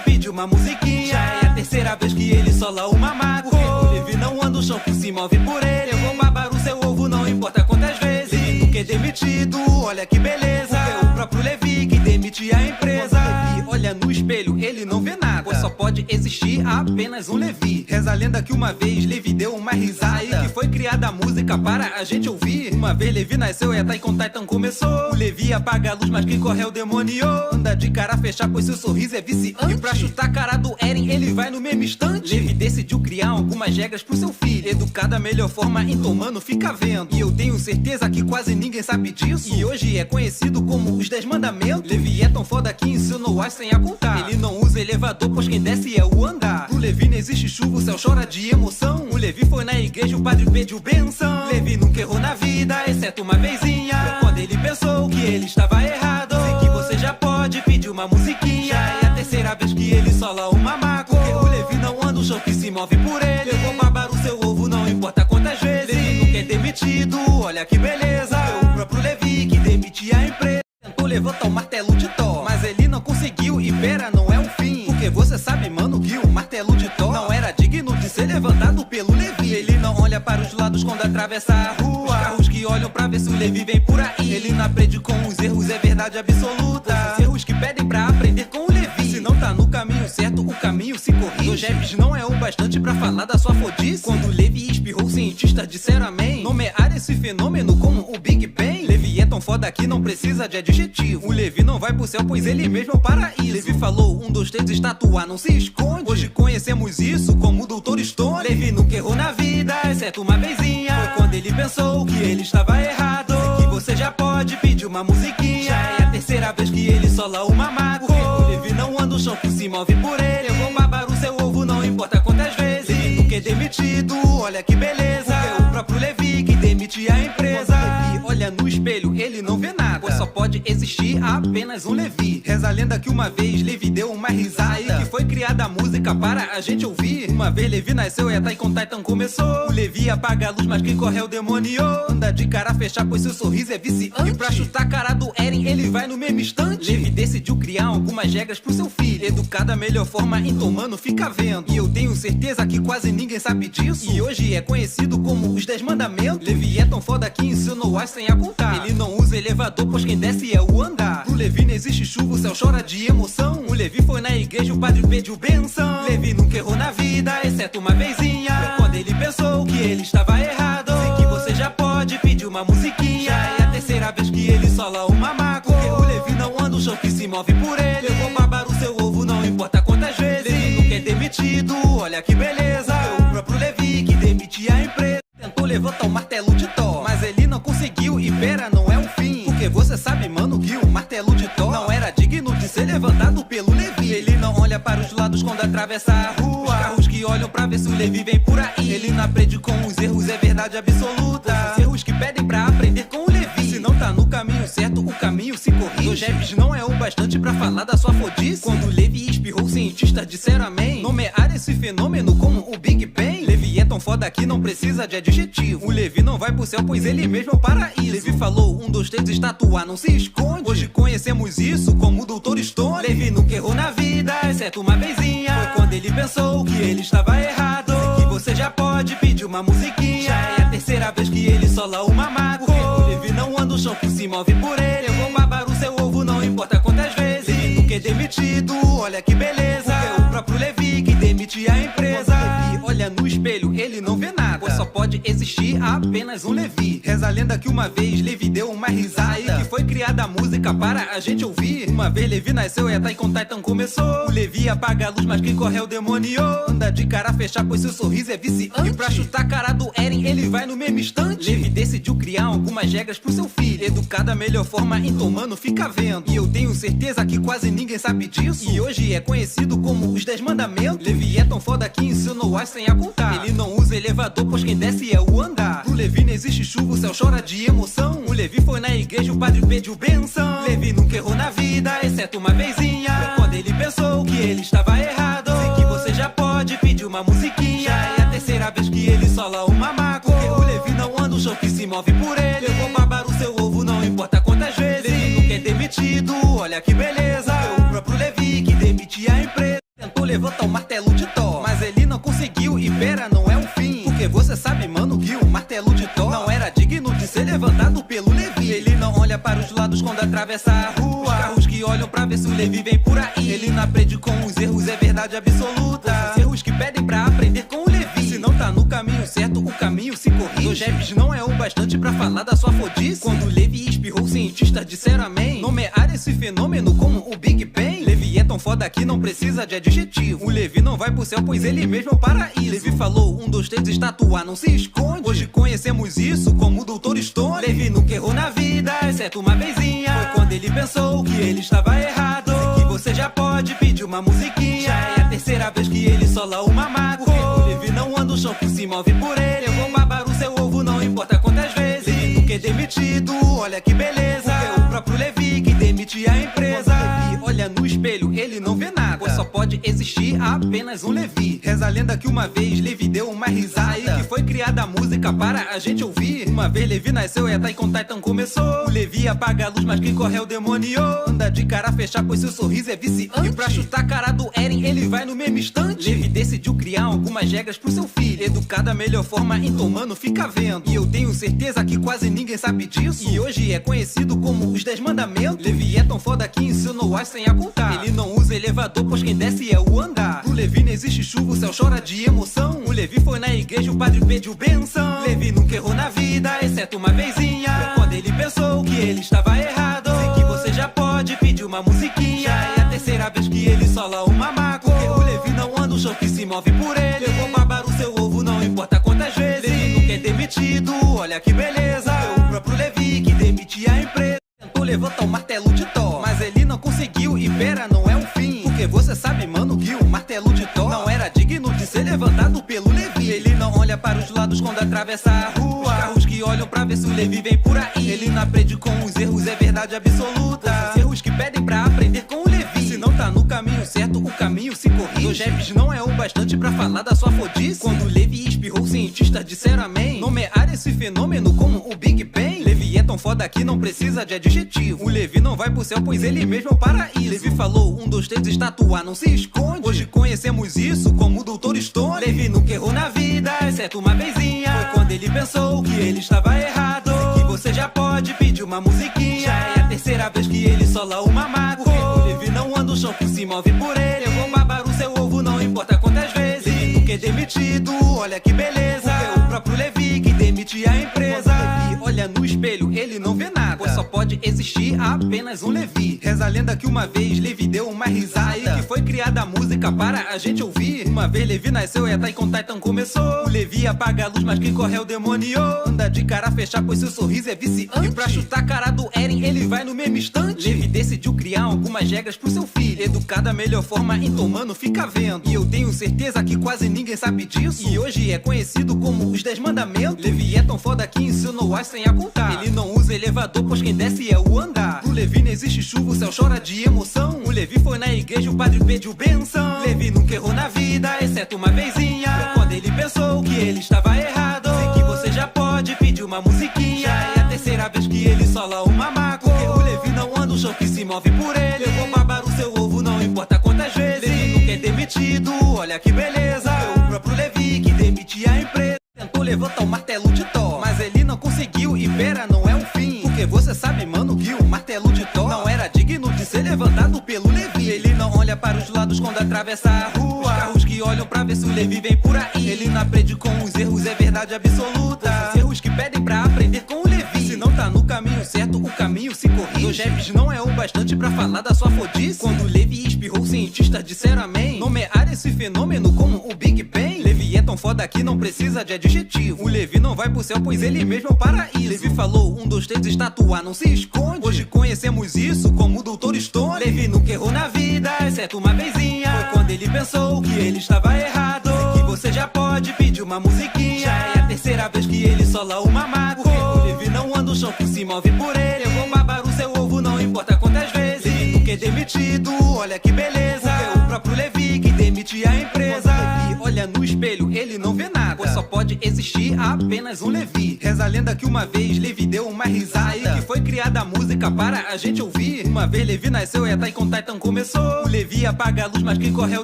pedir uma musiquinha. Já é a terceira vez que ele sola uma mágoa. Porque o Levi não anda o chão que se move por ele. Eu vou babar o seu ovo, não importa quantas vezes. Levi nunca é demitido, olha que beleza. Porque o próprio Levi que demite a empresa. Levi olha no espelho, ele não vê nada, pois só pode existir apenas um Levi. Reza a lenda que uma vez Levi deu uma risada, e que foi criada a música para a gente ouvir. Uma vez Levi nasceu e a Attack on Titan começou. O Levi apaga a luz, mas quem corre é o demônio. Anda de cara a fechar, pois seu sorriso é viciante. E pra chutar a cara do Eren, ele vai no mesmo instante. Levi decidiu criar algumas regras pro seu filho. Educar da melhor forma, então mano, fica vendo. E eu tenho certeza que quase ninguém sabe disso. E hoje é conhecido como os 10 mandamentos. Levi é tão foda que ensinou as sem a contar. Ele não usa elevador, pois quem desce é o andar. Pro Levi não existe chuva, o céu chora de emoção. O Levi foi na igreja, o padre pediu benção. Levi nunca errou na vida, exceto uma vezinha. Foi quando ele pensou que ele estava errado. Sei que você já pode pedir uma musiquinha. Já é a terceira vez que ele sola uma mágoa. Porque o Levi não anda o chão que se move por ele. Eu vou babar o seu ovo, não importa quantas vezes. Levi nunca é demitido, olha que beleza. Foi o próprio Levi que demitia a empresa. Tentou levantar o martelo de Thor, mas ele não conseguiu. E pera, não é o fim, porque você sabe, mano, que o martelo de Thor não era digno de ser levantado pelo Levi. Ele não olha para os lados quando atravessa a rua. Os carros que olham pra ver se o Levi vem por aí. Ele não aprende com os erros, é verdade absoluta. Os erros que pedem pra aprender com o Levi. Se não tá no caminho certo, o caminho se corrige. Dois raps não é o bastante pra falar da sua fodice. Quando o Levi espirrou, cientistas disseram amém. Nomear esse fenômeno como o Big Bang. Levi é tão foda que não precisa de adjetivo. O Levi não vai pro céu, pois ele mesmo é o paraíso. Levi falou, 1, 2, 3, estatuar não se esconde. Hoje conhecemos isso como o Dr. Stone. Levi nunca errou na vida, exceto uma vezinha. Foi quando ele pensou que ele estava errado. Sei que você já pode pedir uma musiquinha. Já é a terceira vez que ele sola uma mágoa. Porque o Levi não anda o chão que se move por ele. Eu vou babar o seu ovo, não importa quantas vezes. Levi nunca é demitido, olha que beleza. Porque o próprio Levi que demite a empresa. Levi olha no espelho, ele não vê nada, pois só pode pode existir apenas um Levi. Reza a lenda que uma vez Levi deu uma risada e que foi criada a música para a gente ouvir. Uma vez Levi nasceu e a Taikon Titan começou. O Levi apaga a luz, mas quem corre é o demônio. Anda de cara fechada, pois seu sorriso é viciante. E pra chutar a cara do Eren, ele vai no mesmo instante. Levi decidiu criar algumas regras pro seu filho. Educar da melhor forma, então mano, fica vendo. E eu tenho certeza que quase ninguém sabe disso. E hoje é conhecido como os 10 mandamentos. Levi é tão foda que ensinou as sem a contar. Ele não usa elevador, pois quem desce é o andar. Pro Levi não existe chuva, o céu chora de emoção. O Levi foi na igreja, o padre pediu benção. Levi nunca errou na vida, exceto uma vezinha. Foi quando ele pensou que ele estava errado. Sei que você já pode pedir uma musiquinha. Já é a terceira vez que ele sola uma maco. Porque o Levi não anda o chão que se move por ele. Eu vou babar o seu ovo, não importa quantas vezes. Levi nunca é demitido, olha que beleza. Foi o próprio Levi que demitia a empresa. Tentou levantar o martelo de Thor, mas ele não conseguiu e pera, não é um fim. Porque você sabe, mano, que o martelo de Thor não era digno de ser levantado pelo Levi. Ele não olha para os lados quando atravessa a rua. Os carros que olham pra ver se o Levi vem por aí. Ele não aprende com os erros, é verdade absoluta. Os erros que pedem pra aprender com o Levi. Se não tá no caminho certo, o caminho se corrige. Dois raps não é o bastante pra falar da sua fodice. Quando o Levi espirrou, cientistas disseram amém. Nomear esse fenômeno como o Big Bang. Levi é tão foda que não precisa de adjetivo. O Levi não vai pro céu, pois ele mesmo é o paraíso. Levi falou, 1, 2, 3, estatuar não se esconde. Hoje conhecemos isso como o Dr. Stone. Levi nunca errou na vida, exceto uma vezinha. Foi quando ele pensou que ele estava errado. Sei que você já pode pedir uma musiquinha. Já é a terceira vez que ele sola uma maco. Porque o Levi não anda o chão que se move por ele. Eu vou babar o seu ovo, não importa quantas vezes. Levi nunca é demitido, olha que beleza. Porque o próprio Levi que demite a empresa. Levi olha no espelho, ele não vê nada, pois só pode existir apenas um Levi. Reza a lenda que uma vez Levi deu uma risada e que foi criada a música para a gente ouvir. Uma vez Levi nasceu e a Taikon Titan começou. O Levi apaga a luz, mas quem corre é o demônio. Anda de cara fechada, pois seu sorriso é viciante. E pra chutar a cara do Eren, ele vai no mesmo instante. Levi decidiu criar algumas regras pro seu filho. Educar da melhor forma, então mano, fica vendo. E eu tenho certeza que quase ninguém sabe disso. E hoje é conhecido como os 10 mandamentos. Levi é tão foda que ensinou as sem a contar. Ele não usa elevador, pois quem desce é o andar. Pro Levi não existe chuva, o céu chora de emoção. O Levi foi na igreja, o padre pediu benção. Levi nunca errou na vida, exceto uma vezinha. Foi quando ele pensou que ele estava errado. Sei que você já pode pedir uma musiquinha. Já é a terceira vez que ele sola uma maco. Porque o Levi não anda o chão que se move por ele. Eu vou babar o seu ovo, não importa quantas vezes. Levi nunca é demitido, olha que beleza. Foi o próprio Levi que demitia a empresa. Tentou levantar o martelo de Thor, mas ele não conseguiu e pera, não é um fim. Porque você sabe, mano, que o martelo de Thor não era digno de ser levantado pelo Levi. Ele não olha para os lados quando atravessa a rua. Os carros que olham pra ver se o Levi vem por aí. Ele não aprende com os erros, é verdade absoluta. Os erros que pedem pra aprender com o Levi. Se não tá no caminho certo, o caminho se corrige. Dois raps não é o bastante pra falar da sua fodice. Quando o Levi espirrou, cientistas disseram amém. Nomear esse fenômeno como o Big Bang. Levi é tão foda que não precisa de adjetivo. O Levi não vai pro céu, pois ele mesmo é o paraíso. Levi falou, 1, 2, 3, estatuar não se esconde. Hoje conhecemos isso como o Dr. Stone. Levi nunca errou na vida, exceto uma vezinha. Foi quando ele pensou que ele estava errado. Sei que você já pode pedir uma musiquinha. Já é a terceira vez que ele sola uma maco. Porque o Levi não anda o chão que se move por ele. Eu vou babar o seu ovo, não importa quantas vezes. Levi nunca é demitido, olha que beleza. Porque o próprio Levi que demite a empresa. Levi olha no espelho, ele não vê nada, pois só pode existir apenas um Levi. Reza a lenda que uma vez Levi deu uma risada e que foi criada a música para a gente ouvir. Uma vez Levi nasceu e a Taikon Titan começou. O Levi apaga a luz, mas quem corre é o demônio. Anda de cara fechada, pois seu sorriso é viciante. E pra chutar a cara do Eren, ele vai no mesmo instante. Levi decidiu criar algumas regras pro seu filho. Educar da melhor forma, então mano, fica vendo. E eu tenho certeza que quase ninguém sabe disso. E hoje é conhecido como os 10 mandamentos. Levi é tão foda que ensinou as sem a contar. Ele não usa elevador, pois quem desce é o andar. Pro Levi não existe chuva, o céu chora de emoção. O Levi foi na igreja, o padre pediu benção. Levi nunca errou na vida, exceto uma vezinha. Foi quando ele pensou que ele estava errado. Sei que você já pode pedir uma musiquinha. Já é a terceira vez que ele sola uma maco. Porque o Levi não anda o chão que se move por ele. Eu vou babar o seu ovo, não importa quantas vezes. Levi nunca é demitido, olha que beleza. Foi o próprio Levi que demitia a empresa. Tentou levantar o martelo de Thor, mas ele não conseguiu e pera, não é um fim. Porque você sabe, mano, que o martelo de Thor não era digno de ser levantado pelo Levi. Ele não olha para os lados quando atravessa a rua. Os carros que que olham pra ver se o Levi vem por aí. Ele não aprende com os erros, é verdade absoluta. Os erros que pedem pra aprender com o Levi. Se não tá no caminho certo, o caminho se corrige. Dois raps não é o bastante pra falar da sua fodice. Quando o Levi espirrou, cientistas disseram amém. Nomear esse fenômeno como o Big Bang. Levi é tão foda que não precisa de adjetivo. O Levi não vai pro céu, pois ele mesmo é o paraíso. Levi falou, 1, 2, 3, estatua, não se esconde. Hoje conhecemos isso como o Dr. Stone. Levi nunca errou na vida, exceto uma vezinha. Foi quando ele pensou que ele estava errado. Que você já pode pedir uma musiquinha. Já é a terceira vez que ele sola uma maco. O Levi não anda, o chão que se move por ele. Eu vou babar o seu ovo, não importa quantas vezes. Levi nunca é demitido, olha que beleza. Porque é o próprio Levi que demite a empresa. Levi olha no espelho, ele não vê nada, pois só pode existir apenas um Levi. Reza a lenda que uma vez Levi deu uma risada e que foi criada a música para a gente ouvir. Uma vez Levi nasceu e a Attack on Titan começou. O Levi apaga a luz, mas quem corre é o demônio. Anda de cara fechada, pois seu sorriso é viciante. E pra chutar a cara do Eren, ele vai no mesmo instante. Levi decidiu criar algumas regras pro seu filho. Educar da melhor forma, então mano, fica vendo. E eu tenho certeza que quase ninguém sabe disso. E hoje é conhecido como os 10 mandamentos. Levi é tão foda que ensinou Einstein a contar. Ele não usa elevador, pois quem desce é o andar. Pro Levi não existe chuva, o céu chora de emoção. O Levi foi na igreja, o padre pediu benção. Levi nunca errou na vida, exceto uma vezinha. Foi quando ele pensou que ele estava errado. Sei que você já pode pedir uma musiquinha. Já é a terceira vez que ele sola uma maco. Porque o Levi não anda, o chão que se move por ele. Eu vou babar o seu ovo, não importa quantas vezes. Levi nunca é demitido, olha que beleza. Foi o próprio Levi que demite a empresa. Tentou levantar o martelo de Thor, mas ele não conseguiu e pera, não é o fim. Porque você sabe, mano, que o martelo de Thor não era digno de ser levantado pelo Levi. Ele não olha para os lados quando atravessa a rua. Os carros que olham pra ver se o Levi vem por aí. Ele não aprende com os erros, é verdade absoluta. Os erros que pedem pra aprender com o Levi. Se não tá no caminho certo, o caminho se corrige. Dois raps não é o bastante pra falar da sua fodice. Quando o Levi espirrou, cientistas disseram amém. Nomear esse fenômeno como o Big Bang. Levi é tão foda que não precisa de adjetivo. O Levi não vai pro céu, pois ele mesmo é o paraíso. Levi falou, 1, 2, 3, estatua, não se esconde. Hoje conhecemos isso como o Dr. Stone. Levi nunca errou na vida, exceto uma vezinha. Foi quando ele pensou que ele estava errado. Sei que você já pode pedir uma musiquinha. Já é a terceira vez que ele sola uma maco. Porque o Levi não anda, o chão que se move por ele. Eu vou babar o seu ovo, não importa quantas vezes. Levi nunca é demitido, olha que beleza. Porque é o próprio Levi que demite a empresa. Levi olha no espelho, ele não vê nada, pois só pode existir apenas um Levi. Reza a lenda que uma vez Levi deu uma risada e que foi criada a música para a gente ouvir. Uma vez Levi nasceu e a Attack on Titan começou. O Levi apaga a luz, mas quem corre é o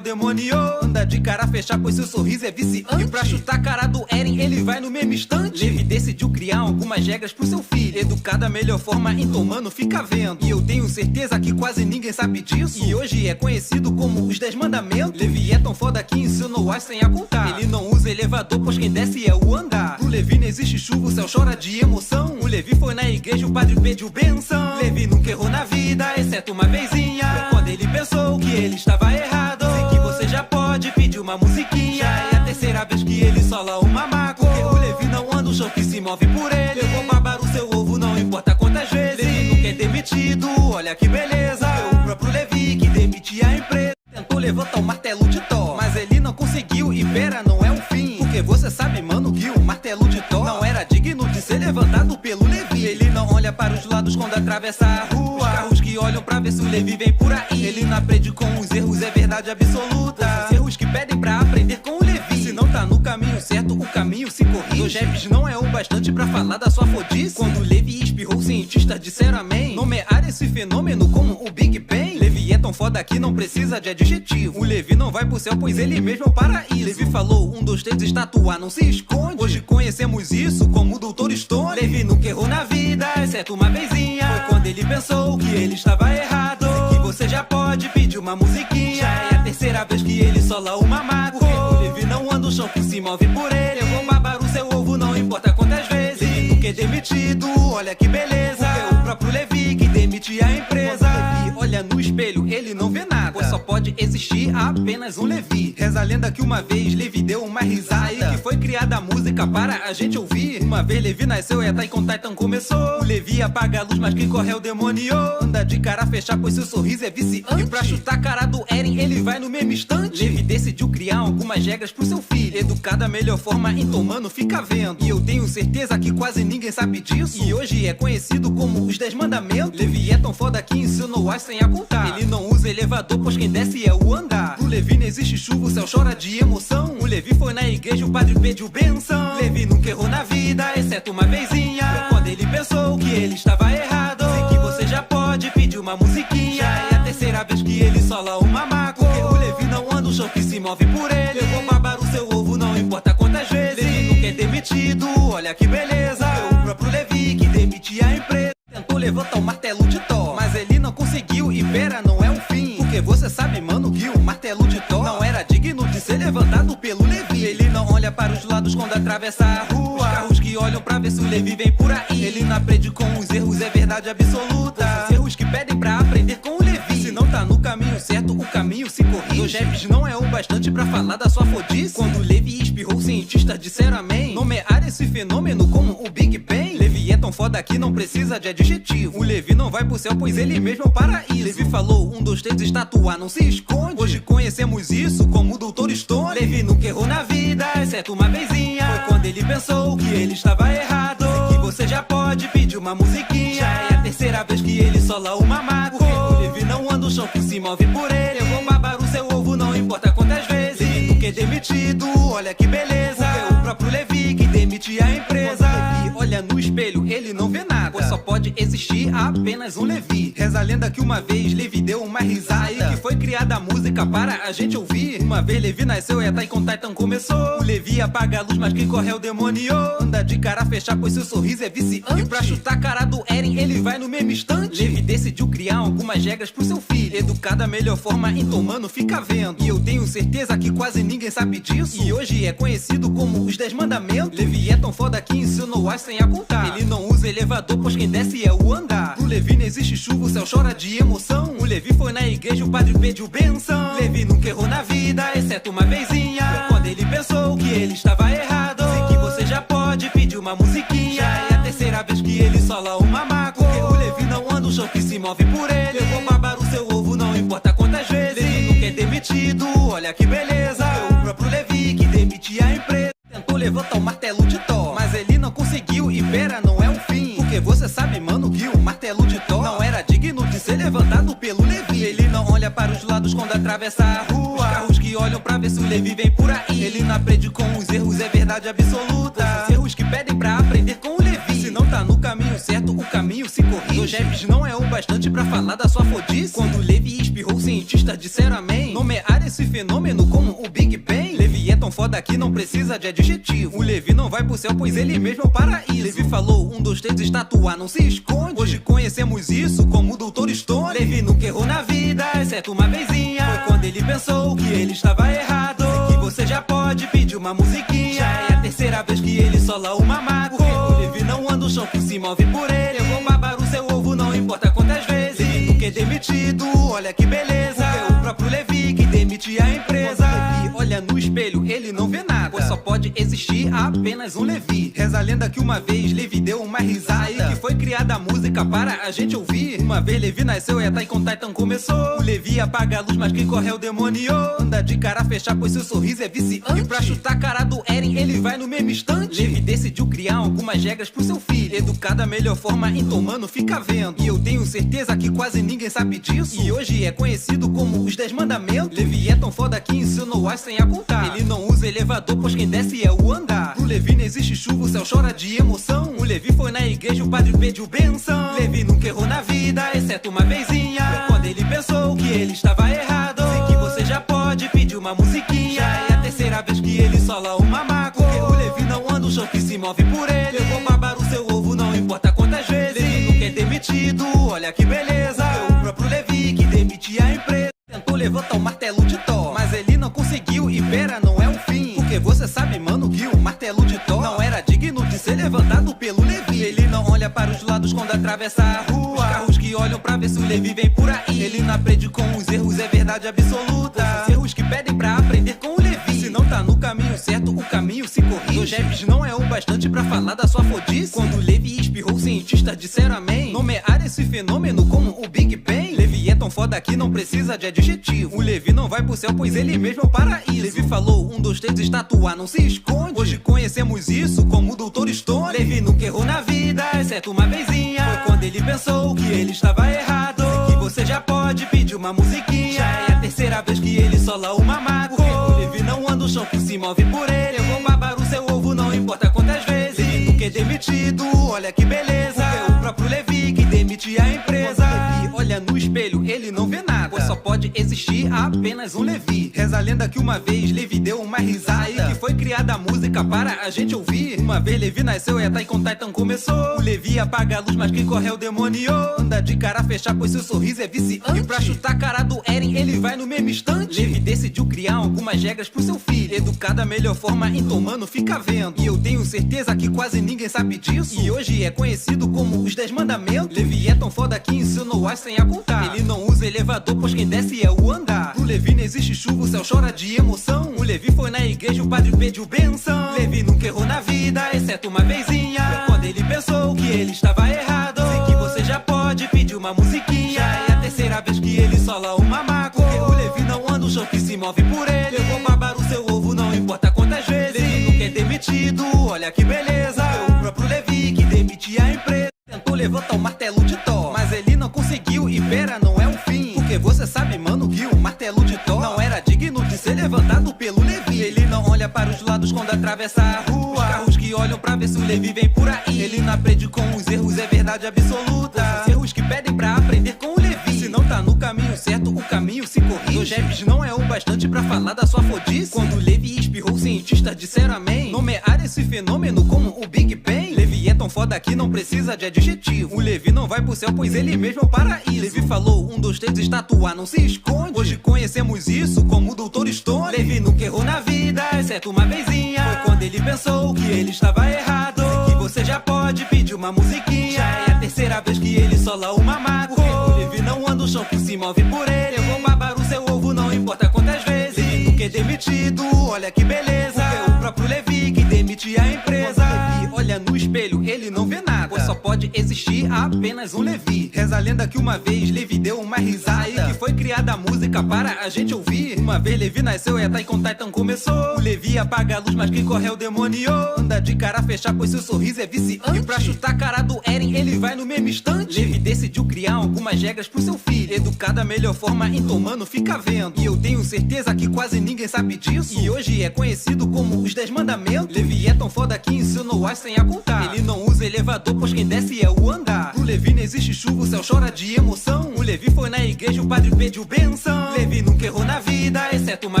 demônio. Anda de cara fechada, pois seu sorriso é viciante. E pra chutar a cara do Eren, ele vai no mesmo instante. Levi decidiu criar algumas regras pro seu filho. Educar da melhor forma, então mano, fica vendo. E eu tenho certeza que quase ninguém sabe disso. E hoje é conhecido como os 10 mandamentos. Levi é tão foda que ensinou Einstein a contar. Ele não usa elevador, pois quem desce é o andar. Pro Levi não existe chuva, o céu chora de emoção. O Levi foi na igreja, o padre pediu benção. Levi nunca errou na vida, exceto uma vezinha. Foi quando ele pensou que ele estava errado. Sei que você já pode pedir uma musiquinha. Já é a terceira vez que ele sola uma maco. Porque o Levi não anda, o chão que se move por ele. Eu vou babar o seu ovo, não importa quantas vezes. Levi nunca é demitido, olha que beleza. Foi o próprio Levi que demite a empresa. Tentou levantar o martelo de Thor, mas ele não conseguiu e pera, não é o fim. Porque você sabe, mano, que o martelo de Thor não era digno de ser levantado pelo Levi. Ele não olha para os lados quando atravessa a rua. Os carros que olham pra ver se o Levi vem por aí. Ele não aprende com os erros, é verdade absoluta. Os erros que pedem pra aprender com o Levi. Se não tá no caminho certo, o caminho se corrige. Dois raps não é o bastante pra falar da sua fodice. Quando o Levi espirrou, cientistas disseram amém. Nomear esse fenômeno como o Big Bang. Levi é tão foda que não precisa de adjetivo. O Levi não vai pro céu, pois ele mesmo é o paraíso. Levi falou, 1, 2, 3, estatua, não se esconde. Hoje conhecemos isso como o Dr. Stone. Levi nunca errou na vida, exceto uma vezinha. Foi quando ele pensou que ele estava errado. Sei que você já pode pedir uma musiquinha. Já é a terceira vez que ele sola uma maco. Porque o Levi não anda, o chão que se move por ele. Eu vou babar o seu ovo, não importa quantas vezes. Levi nunca é demitido, olha que beleza. Porque é o próprio Levi que demite a empresa. Levi olha no espelho, ele não vê nada, pois só só pode existir apenas um Levi. Reza a lenda que uma vez Levi deu uma risada, e que foi criada a música para a gente ouvir. Uma vez Levi nasceu e Attack on Titan começou. O Levi apaga a luz, mas quem corre é o demônio. Anda de cara fechada, pois seu sorriso é viciante. E pra chutar a cara do Eren, ele vai no mesmo instante. Levi decidiu criar algumas regras pro seu filho, educar da melhor forma, então mano, fica vendo. E eu tenho certeza que quase ninguém sabe disso, e hoje é conhecido como os 10 mandamentos. Levi é tão foda que ensinou as sem a contar. Ele não usa elevador, pois quem desce é o andar. Pro Levi não existe chuva, o céu chora de emoção. O Levi foi na igreja, o padre pediu benção. Levi nunca errou na vida, exceto uma vezinha. Foi quando ele pensou que ele estava errado. Sei que você já pode pedir uma musiquinha. É a terceira vez que ele sola uma maco. Porque o Levi não anda o chão que se move por ele. Eu vou babar o seu ovo, não importa quantas vezes. Levi nunca é demitido, olha que beleza. Foi o próprio Levi que demitia a empresa. Tentou levantar o martelo de Thor, mas ele não conseguiu, e pera, não é o fim. Porque você sabe, mano, que o martelo de Thor não era digno de ser levantado pelo Levi. Ele não olha para os lados quando atravessa a rua. Os carros que olham pra ver se o Levi vem por aí. Ele não aprende com os erros, é verdade absoluta. Os erros que pedem pra aprender com o Levi. Se não tá no caminho certo, o caminho se corrige. Dois raps não é o bastante pra falar da sua fodice. Quando o Levi espirrou, cientistas disseram amém. Nomear esse fenômeno como o Big Bang. Levi é tão foda que não precisa de adjetivo. O Levi não vai pro céu, pois ele mesmo é o paraíso. Levi falou, 1, 2, 3, estatuar não se esconde. Hoje conhecemos isso como o Dr. Stone. Levi nunca errou na vida, exceto uma vezinha. Foi quando ele pensou que ele estava errado. Sei que você já pode pedir uma musiquinha. Já é a terceira vez que ele sola uma maco. Porque o Levi não anda o chão que se move por ele. Eu vou babar o seu ovo, não importa quantas vezes. Levi nunca é demitido, olha que beleza. Porque o próprio Levi que demite a empresa. Levi olha no espelho, ele não vê nada, pois só pode existir apenas um Levi. Reza a lenda que uma vez Levi deu uma risada, e que foi criada a música para a gente ouvir. Uma vez Levi nasceu e Attack on Titan começou. O Levi apaga a luz, mas quem corre é o demônio. Anda de cara fechada, pois seu sorriso é viciante. E pra chutar a cara do Eren, ele vai no mesmo instante. Levi decidiu criar algumas regras pro seu filho, educar da melhor forma, então mano, fica vendo. E eu tenho certeza que quase ninguém sabe disso, e hoje é conhecido como os 10 mandamentos. Levi é tão foda que ensinou as sem a contar. Ele não usa elevador, pois quem desce é o andar. Pro Levi não existe chuva, o céu chora de emoção. O Levi foi na igreja, o padre pediu benção. Levi nunca errou na vida, exceto uma vezinha. Foi quando ele pensou que ele estava errado. Sei que você já pode pedir uma musiquinha. Já é a terceira vez que ele sola uma maco. Porque o Levi não anda o chão que se move por ele. Eu vou babar o seu ovo, não importa quantas vezes. Levi nunca é demitido, olha que beleza. Foi o próprio Levi que demitia a empresa. Tentou levantar o martelo de Thor, mas ele não conseguiu, e pera, não é o fim. Porque você sabe, mano, que o martelo de Thor não era digno de ser levantado pelo Levi. Ele não olha para os lados quando atravessa a rua. Os carros que olham pra ver se o Levi vem por aí. Ele não aprende com os erros, é verdade absoluta. Os erros que pedem pra aprender com o Levi. Se não tá no caminho certo, o caminho se corrige. Dois raps não é o bastante pra falar da sua fodice. Quando o Levi espirrou, cientistas disseram amém. Nomear esse fenômeno como o Big Bang. Levi é tão foda que não precisa de adjetivo. O Levi não vai pro céu, pois ele mesmo é o paraíso. Levi falou, 1, 2, 3, estatuar não se esconde. Hoje conhecemos isso como o Dr. Stone. Levi nunca errou na vida, exceto uma vezinha. Foi quando ele pensou que ele estava errado. Sei que você já pode pedir uma musiquinha. Já é a terceira vez que ele sola uma maco. Porque o Levi não anda o chão que se move por ele. Eu vou babar o seu ovo, não importa quantas vezes. Levi nunca é demitido, olha que beleza. Porque o próprio Levi que demite a empresa. Levi olha no espelho, ele não vê nada, pois só pode existir apenas um Levi. Reza a lenda que uma vez Levi deu uma risada, e que foi criada a música para a gente ouvir. Uma vez Levi nasceu e Attack on Titan começou. O Levi apaga a luz, mas quem corre é o demônio. Anda de cara fechada, pois seu sorriso é viciante. E pra chutar a cara do Eren, ele vai no mesmo instante. Levi decidiu criar algumas regras pro seu filho, educar da melhor forma, então mano, fica vendo. E eu tenho certeza que quase ninguém sabe disso, e hoje é conhecido como os 10 mandamentos. Levi é tão foda que ensinou as sem a contar. Ele não usa elevador, pois quem desce é o andar. Pro Levi não existe chuva, o céu chora de emoção. O Levi foi na igreja, o padre pediu benção. Levi nunca errou na vida, exceto uma vezinha. Foi quando ele pensou que ele estava errado. Sei que você já pode pedir uma musiquinha. Já é a terceira vez que ele sola uma maco. Porque o Levi não anda o chão que se move por ele. Eu vou babar o seu ovo, não importa quantas vezes. Levi nunca é demitido, olha que beleza. Foi o próprio Levi que demitia a empresa. Tentou levantar o martelo de Thor, mas ele não conseguiu, e pera, não é o fim. Porque você sabe, mano, que o martelo de Thor não era digno de ser levantado pelo Levi. Ele não olha para os lados quando atravessa a rua. Os carros que que olham pra ver se o Levi vem por aí. Ele não aprende com os erros, é verdade absoluta. Os erros que pedem pra aprender com o Levi. Se não tá no caminho certo, o caminho se corrige. Dois raps não é o bastante pra falar da sua fodice. Quando o Levi espirrou, cientistas disseram amém. Nomear esse fenômeno como o Big Bang. Levi é tão foda que não precisa de adjetivo. O Levi não vai pro céu, pois ele mesmo é o paraíso. Levi falou, 1, 2, 3, estatuar não se esconde. Hoje conhecemos isso como o Dr. Stone. Levi nunca errou na vida, exceto uma vezinha. Foi quando ele pensou que ele estava errado. Sei que você já pode pedir uma musiquinha. Já é a terceira vez que ele sola uma maca. Porque o Levi não anda o chão que se move por ele. Eu vou babar o seu ovo, não importa quantas vezes. Levi nunca é demitido, olha que beleza. Porque o próprio Levi que demite a empresa. Levi olha no espelho, ele não vê nada. Pois só pode existir apenas um Levi. Reza a lenda que uma vez Levi deu uma risada. Aí que foi criada a música para a gente ouvir. Uma vez Levi nasceu e a Taikon Titan começou. O Levi apaga a luz, mas quem corre é o demônio. Anda de cara a fechar, pois seu sorriso é viciante. E pra chutar a cara do Eren, ele vai no mesmo instante. Levi decidiu criar algumas regras pro seu filho. Educar da melhor forma, então mano, fica vendo. E eu tenho certeza que quase ninguém sabe disso. E hoje é conhecido como os 10 mandamentos. Levi é tão foda que ensinou as sem a contar. Ele não usa elevador, pois quem desce é o andar. Pro Levi não existe chuva, o céu chora de emoção. O Levi foi na igreja, o padre pediu benção. Levi nunca errou na vida, exceto uma vezinha. Foi quando ele pensou que ele estava errado. Sei que você já pode pedir uma musiquinha. Já é a terceira vez que ele sola uma maca. Porque o Levi não anda o chão que se move por ele. Eu vou babar o seu ovo, não importa quantas vezes. Levi nunca é demitido, olha que beleza. Foi o próprio Levi que demitia a empresa. Tentou levantar o martelo de Thor, mas ele não conseguiu e pera, não é um fim. Porque você sabe, mano, que o martelo de Thor não era digno de ser levantado pelo Levi. Ele não olha para os lados quando atravessa a rua. Os carros que olham pra ver se o Levi vem por aí. Ele não aprende com os erros, é verdade absoluta. Os erros que pedem pra aprender com o Levi. Se não tá no caminho certo, o caminho se corrige. Dois raps não é o bastante pra falar da sua fodice. Quando o Levi espirrou, cientistas disseram amém. Nomear esse fenômeno como o Big Bang. Levi é tão foda que não precisa de adjetivo. O Levi não vai pro céu, pois ele mesmo é o paraíso. Levi falou, 1, 2, 3, estatuar não se esconde. Hoje conhecemos isso como o Dr. Stone. Levi nunca errou na vida, exceto uma vezinha. Foi quando ele pensou que ele estava errado. Sei que você já pode pedir uma musiquinha. Já é a terceira vez que ele sola uma maca. Porque o Levi não anda o chão que se move por ele. Eu vou babar o seu ovo, não importa quantas vezes. Levi nunca é demitido, olha que beleza. Porque o próprio Levi que demite a empresa. Levi olha no espelho, ele não vê nada. Pois só pode existir apenas um Levi. Reza a lenda que uma vez Levi deu uma risada. Aí que foi criada a música para a gente ouvir. Uma vez Levi nasceu e a Taikon Titan começou. O Levi apaga a luz, mas quem corre é o demônio. Anda de cara a fechar, pois seu sorriso é viciante. E pra chutar a cara do Eren, ele vai no mesmo instante. Levi decidiu criar algumas regras pro seu filho. Educar da melhor forma, então mano, fica vendo. E eu tenho certeza que quase ninguém sabe disso. E hoje é conhecido como os 10 mandamentos. Levi é tão foda que ensinou as sem a contar. Ele não usa elevador, pois quem desce é o andar. Pro Levi não existe chuva, o céu chora de emoção. O Levi foi na igreja, o padre pediu benção. Levi nunca errou na vida, exceto uma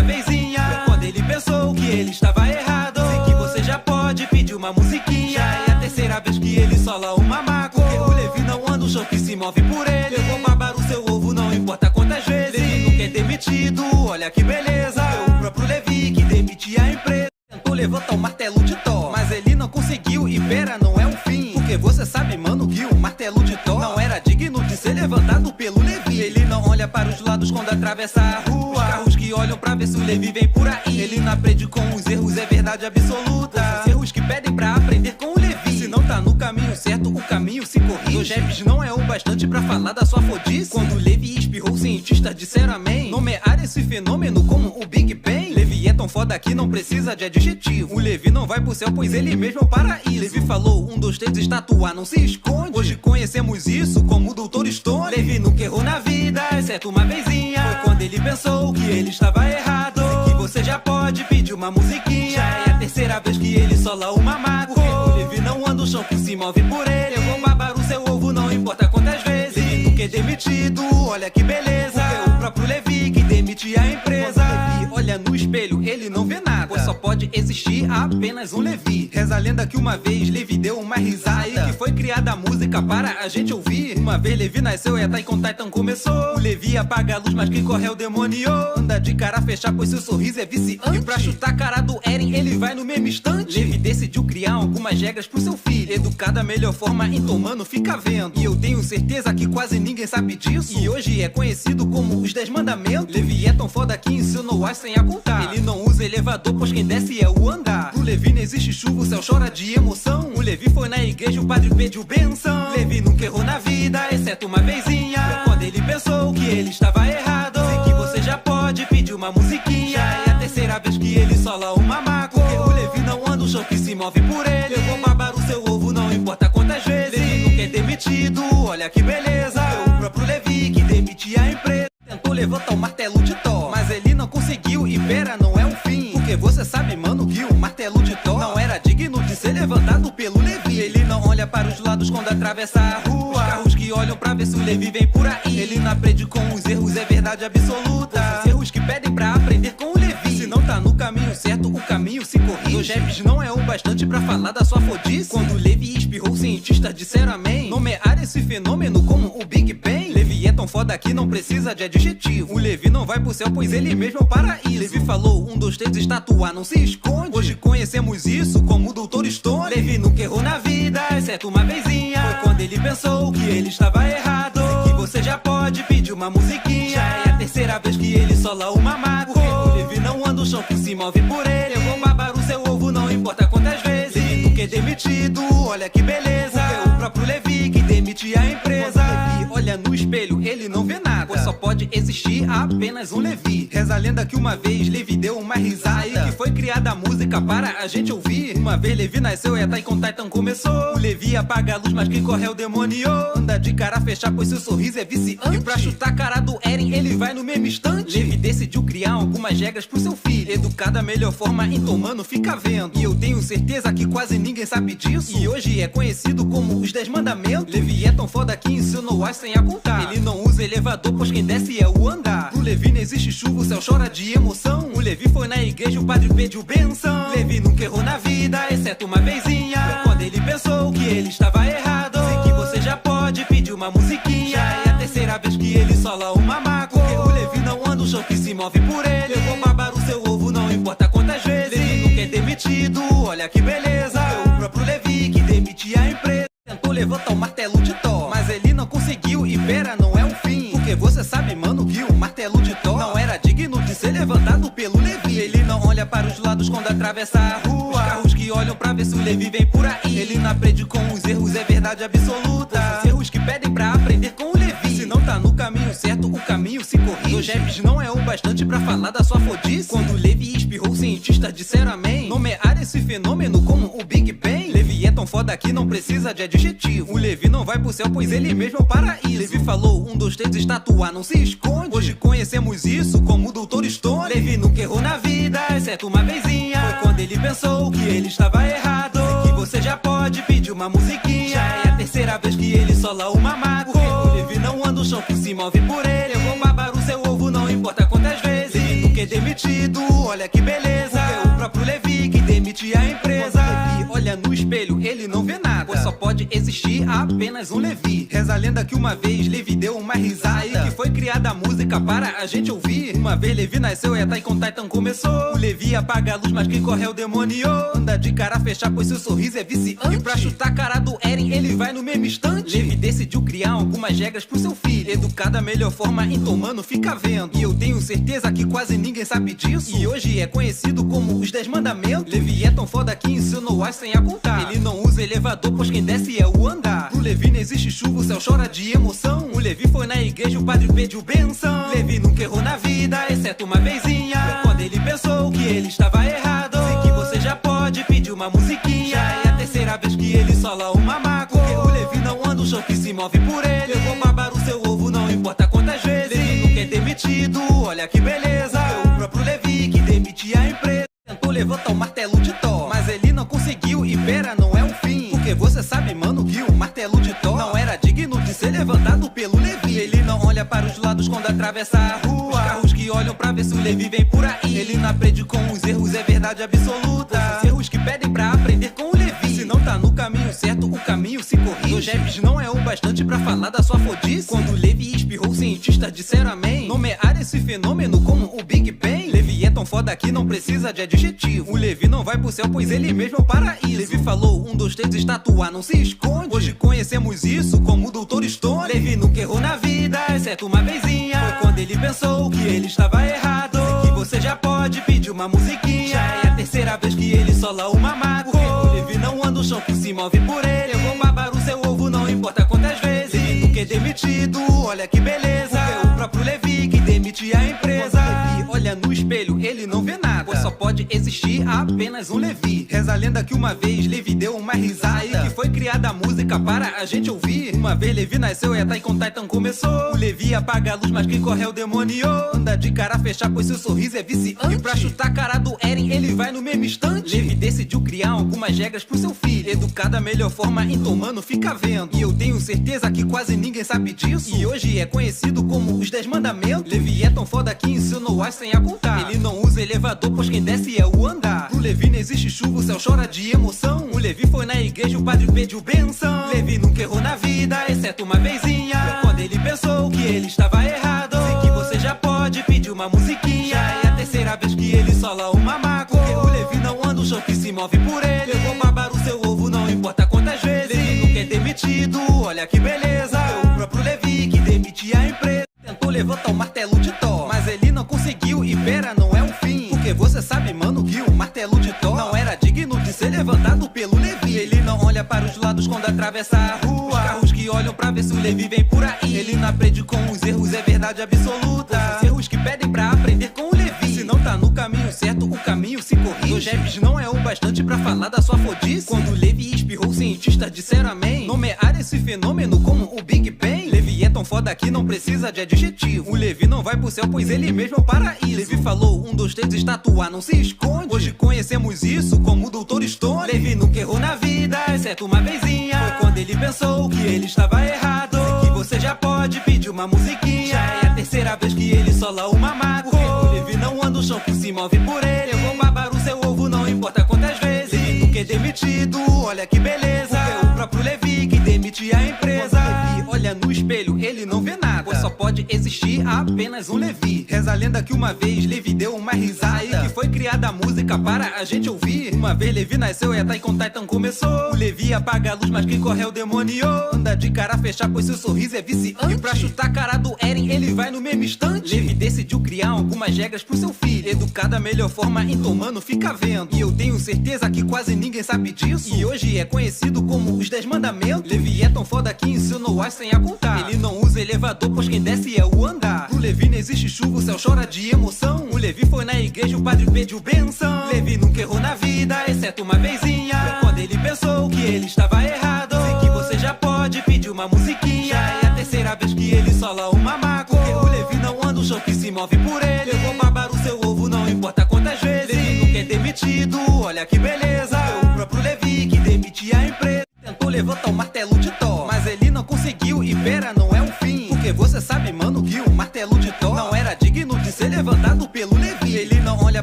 vezinha. Foi quando ele pensou que ele estava errado. Sei que você já pode pedir uma musiquinha. Já é a terceira vez que ele sola uma maca. Porque o Levi não anda o chão que se move por ele. Eu vou babar o seu ovo, não importa quantas vezes. Levi nunca é demitido, olha que beleza. Foi o próprio Levi que demitia a empresa. Tentou levantar o martelo de Thor, mas ele não conseguiu e pera, não é um fim. Porque você sabe, mano, que o martelo de Thor não era digno de ser levantado pelo Levi. Ele não olha para os lados quando atravessa a rua. Os carros que olham pra ver se o Levi vem por aí. Ele não aprende com os erros, é verdade absoluta. Os erros que pedem pra aprender com o Levi. Se não tá no caminho certo, o caminho se corrige. Dois raps não é o bastante pra falar da sua fodice. Quando o Levi espirrou, cientistas disseram amém. Nomear esse fenômeno como o Big Bang. Levi é tão foda que não precisa de adjetivo. O Levi não vai pro céu, pois ele mesmo é o paraíso. Levi falou, 1, 2, 3, estatuar não se esconde. Hoje conhecemos isso como o Dr. Stone. Levi nunca errou na vida, exceto uma vezinha. Foi quando ele pensou que ele estava errado. Sei que você já pode pedir uma musiquinha. Já é a terceira vez que ele sola uma maca. Porque o Levi não anda o chão que se move por ele. Eu vou babar o seu ovo, não importa quantas vezes. Levi nunca é demitido, olha que beleza. Porque o próprio Levi que demite a empresa. Levi olha no espelho, ele não vê nada. Pois só pode existir apenas um Levi. Reza a lenda que uma vez Levi deu uma risada, aí que foi criada a música para a gente ouvir. Uma vez Levi nasceu e a Taikon Titan começou. O Levi apaga a luz, mas quem corre é o demônio. Anda de cara fechada, pois seu sorriso é viciante. E pra chutar a cara do Eren, ele vai no mesmo instante. Levi decidiu criar algumas regras pro seu filho, educar da melhor forma, então mano, fica vendo. E eu tenho certeza que quase ninguém sabe disso, e hoje é conhecido como os 10 mandamentos. Levi é tão foda que ensinou as sem a contar. Ele não usa elevador, pois quem desce é o andar. Pro Levi não existe chuva, o céu chora de emoção. O Levi foi na igreja, o padre pediu benção. Levi nunca errou na vida, exceto uma vezinha, quando ele pensou que ele estava errado. Sei que você já pode pedir uma musiquinha. Já é a terceira vez que ele sola uma maco. Porque o Levi não anda o chão que se move por ele. Eu vou babar o seu ovo, não importa quantas vezes. Levi nunca é demitido, olha que beleza. Foi o próprio Levi que demitia a empresa. Tentou levantar o martelo de Thor, mas ele não conseguiu, e pera, não é um fim. Porque você sabe, mano, que o martelo de Thor não era digno de ser levantado pelo Levi. Ele não olha para os lados quando atravessa a rua. Os carros que olham pra ver se o Levi vem por aí. Ele não aprende com os erros, é verdade absoluta. Os erros que pedem pra aprender com o Levi. Se não tá no caminho certo, o caminho se corrige. Dois raps não é o bastante pra falar da sua fodice. Quando o Levi espirrou, cientistas disseram amém. Nomear esse fenômeno como o Big Bang. Levi é tão foda que não precisa de adjetivo. O Levi não vai pro céu, pois ele mesmo é o paraíso. Levi falou, 1, 2, 3, estatua não se esconde. Hoje conhecemos isso como o Dr. Stone. Levi nunca errou na vida, exceto uma vezinha. Foi quando ele pensou que ele estava errado. Sei que você já pode pedir uma musiquinha. Já é a terceira vez que ele sola uma maco. Porque o Levi não anda o chão que se move por ele. Eu vou babar o seu ovo, não importa quantas vezes. Levi nunca é demitido, olha que beleza. Porque o próprio Levi que demite a empresa. Levi olha no espelho, ele não vê nada, pois só pode existir apenas um Levi. Reza a lenda que uma vez Levi deu uma risada, aí que foi criada a música para a gente ouvir. Uma vez Levi nasceu e a Taikon Titan começou. O Levi apaga a luz, mas quem corre é o demônio. Anda de cara fechada, pois seu sorriso é viciante. E pra chutar a cara do Eren, ele vai no mesmo instante. Levi decidiu criar algumas regras pro seu filho, educar da melhor forma, então mano, fica vendo. E eu tenho certeza que quase ninguém sabe disso, e hoje é conhecido como os 10 mandamentos. Levi é tão foda que ensinou as sem a contar. Ele não usa elevador, pois quem desce é o andar. Pro Levi não existe chuva, o céu chora de emoção. O Levi foi na igreja, o padre pediu benção. Levi nunca errou na vida, exceto uma vezinha. Foi quando ele pensou que ele estava errado. Sei que você já pode pedir uma musiquinha. Já é a terceira vez que ele sola uma maco. Porque o Levi não anda o chão que se move por ele. Eu vou babar o seu ovo, não importa quantas vezes. Levi nunca é demitido, olha que beleza. Foi o próprio Levi que demitia a empresa. Tentou levantar o martelo de Thor, mas ele não conseguiu, e pera, não é um fim. Porque você sabe, mano, que o martelo de Thor não era digno de ser levantado pelo Levi. Ele não olha para os lados quando atravessa a rua. Os carros que olham pra ver se o Levi vem por aí. Ele não aprende com os erros, é verdade absoluta. Os erros que pedem pra aprender com o Levi. Se não tá no caminho certo, o caminho se corrige. Dois raps não é o bastante pra falar da sua fodice. Quando o Levi espirrou, cientistas disseram amém. Nomear esse fenômeno como o Big Bang. Levi é tão foda que não precisa de adjetivo. O Levi não vai pro céu, pois ele mesmo é o paraíso. Levi falou, 1, 2, 3, estatua não se esconde. Hoje conhecemos isso como o Dr. Stone. Levi nunca errou na vida, exceto uma vezinha. Foi quando ele pensou que ele estava errado. Sei que você já pode pedir uma musiquinha. Já é a terceira vez que ele sola uma maco. Porque o Levi não anda o chão que se move por ele. Eu vou babar o seu ovo, não importa quantas vezes. Levi nunca é demitido, olha que beleza. Porque o próprio Levi que demite a empresa. Levi olha no espelho, ele não vê nada, pois só pode existir apenas um Levi. Reza a lenda que uma vez Levi deu uma risada, aí que foi criada a música para a gente ouvir. Uma vez Levi nasceu e a Taikon Titan começou. O Levi apaga a luz, mas quem corre é o demônio. Anda de cara fechada, pois seu sorriso é viciante. E pra chutar a cara do Eren, ele vai no mesmo instante. Levi decidiu criar algumas regras pro seu filho, educar da melhor forma, então mano, fica vendo. E eu tenho certeza que quase ninguém sabe disso, e hoje é conhecido como os 10 mandamentos. Levi é tão foda que ensinou as sem a contar. Ele não usa elevador, pois quem desce é o andar. Pro Levi não existe chuva, o céu chora de emoção. O Levi foi na igreja, o padre pediu benção. Levi nunca errou na vida, exceto uma vezinha. Foi quando ele pensou que ele estava errado. Sei que você já pode pedir uma musiquinha. Já é a terceira vez que ele sola uma maco. Porque o Levi não anda o chão que se move por ele. Eu vou babar o seu ovo, não importa quantas vezes. Levi nunca é demitido, olha que beleza. Foi o próprio Levi que demitia a empresa. Tentou levantar o martelo de Thor, mas ele não conseguiu, e pera, não é um fim. Porque você sabe, mano, que o martelo de Thor não era digno de ser levantado pelo Levi. Ele não olha para os lados quando atravessa a rua. Os carros que olham pra ver se o Levi vem por aí. Ele não aprende com os erros, é verdade absoluta. Os erros que pedem pra aprender com o Levi. Se não tá no caminho certo, o caminho se corrige. Dois raps não é o bastante pra falar da sua fodice. Quando o Levi espirrou, cientistas disseram amém. Nomear esse fenômeno como o Big Bang. Levi é tão foda que não precisa de adjetivo. O Levi não vai pro céu, pois ele mesmo é o paraíso. Levi falou, 1, 2, 3, estatua, não se esconde. Hoje conhecemos isso como o Dr. Stone. Levi nunca errou na vida, exceto uma vezinha. Foi quando ele pensou que ele estava errado. Que você já pode pedir uma musiquinha. Já é a terceira vez que ele sola uma maco. O Levi não anda o chão que se move por ele. Eu vou babar o seu ovo, não importa quantas vezes. Levi nunca é demitido, olha que beleza. Porque é o próprio Levi que demite a empresa. Levi olha no espelho, ele não vê nada, pois só pode existir apenas um Levi. Reza a lenda que uma vez Levi deu uma risada e que foi criada a música para a gente ouvir. Uma vez Levi nasceu e a Taikon Titan começou. O Levi apaga a luz, mas quem corre é o demônio. Anda de cara fechada, pois seu sorriso é viciante. E pra chutar a cara do Eren, ele vai no mesmo instante. Levi decidiu criar algumas regras pro seu filho. Educar da melhor forma, então mano, fica vendo. E eu tenho certeza que quase ninguém sabe disso. E hoje é conhecido como os 10 mandamentos. Levi é tão foda que ensinou as sem a contar. Ele não usa elevador, pois quem desce é o andar. Pro Levi não existe chuva, o céu chora de emoção. O Levi foi na igreja, o padre pediu benção. Levi nunca errou na vida, exceto uma vezinha. Foi quando ele pensou que ele estava errado. Sei que você já pode pedir uma musiquinha. Já é a terceira vez que ele sola uma maco. Porque o Levi não anda o chão que se move por ele. Eu vou babar o seu ovo, não importa quantas vezes. Levi nunca é demitido, olha que beleza. Foi o próprio Levi que demite a empresa. Tentou levantar o martelo de Thor, mas ele não conseguiu e pera, não é o fim. Porque você sabe, mano, que o martelo de Thor não era digno de ser levantado pelo Levi. Ele não olha para os lados quando atravessa a rua. Os carros que olham pra ver se o Levi vem por aí. Ele não aprende com os erros, é verdade absoluta. Os erros que pedem pra aprender com o Levi. Se não tá no caminho certo, o caminho se corrige. Dois raps não é o bastante pra falar da sua fodice. Quando o Levi espirrou, cientistas disseram amém. Nomear esse fenômeno como o Big Bang. Levi é tão foda que não precisa de adjetivo. O Levi não vai pro céu, pois ele mesmo é o paraíso. Levi falou, 1, 2, 3, estatua, não se esconde. Hoje conhecemos isso como o Dr. Stone. Levi nunca errou na vida, exceto uma vezinha. Foi quando ele pensou que ele estava errado. Sei que você já pode pedir uma musiquinha. Já é a terceira vez que ele sola uma maco. Porque o Levi não anda o chão que se move por ele. Eu vou babar o seu ovo, não importa quantas vezes. Levi nunca é demitido, olha que beleza. Porque é o próprio Levi que demite a empresa. Levi olha no espelho, ele não vê nada, pois só pode existir apenas um Levi. Reza a lenda que uma vez Levi deu uma risada e que foi criada a música para a gente ouvir. Uma vez Levi nasceu e a Taikon Titan começou. O Levi apaga a luz, mas quem corre é o demônio. Anda de cara fechada, pois seu sorriso é viciante. E pra chutar a cara do Eren, ele vai no mesmo instante. Levi decidiu criar algumas regras pro seu filho. Educar da melhor forma, então mano, fica vendo. E eu tenho certeza que quase ninguém sabe disso. E hoje é conhecido como os 10 mandamentos. Levi é tão foda que ensinou as sem a contar. Ele não usa elevador, pois quem desce é o andar. Pro Levi não existe chuva, o céu chora de emoção. O Levi foi na igreja, o padre pediu benção. Levi nunca errou na vida, exceto uma vezinha. Foi quando ele pensou que ele estava errado. Sei que você já pode pedir uma musiquinha. Já é a terceira vez que ele sola uma maco. Porque o Levi não anda o chão que se move por ele. Eu vou babar o seu ovo, não importa quantas vezes. Levi nunca é demitido, olha que beleza. Foi o próprio Levi que demite a empresa. Tentou levantar o martelo de Thor, mas ele não conseguiu e pera, não é o fim. Porque você sabe, mano, que o martelo de Thor não era digno de ser levantado pelo Levi. Ele não olha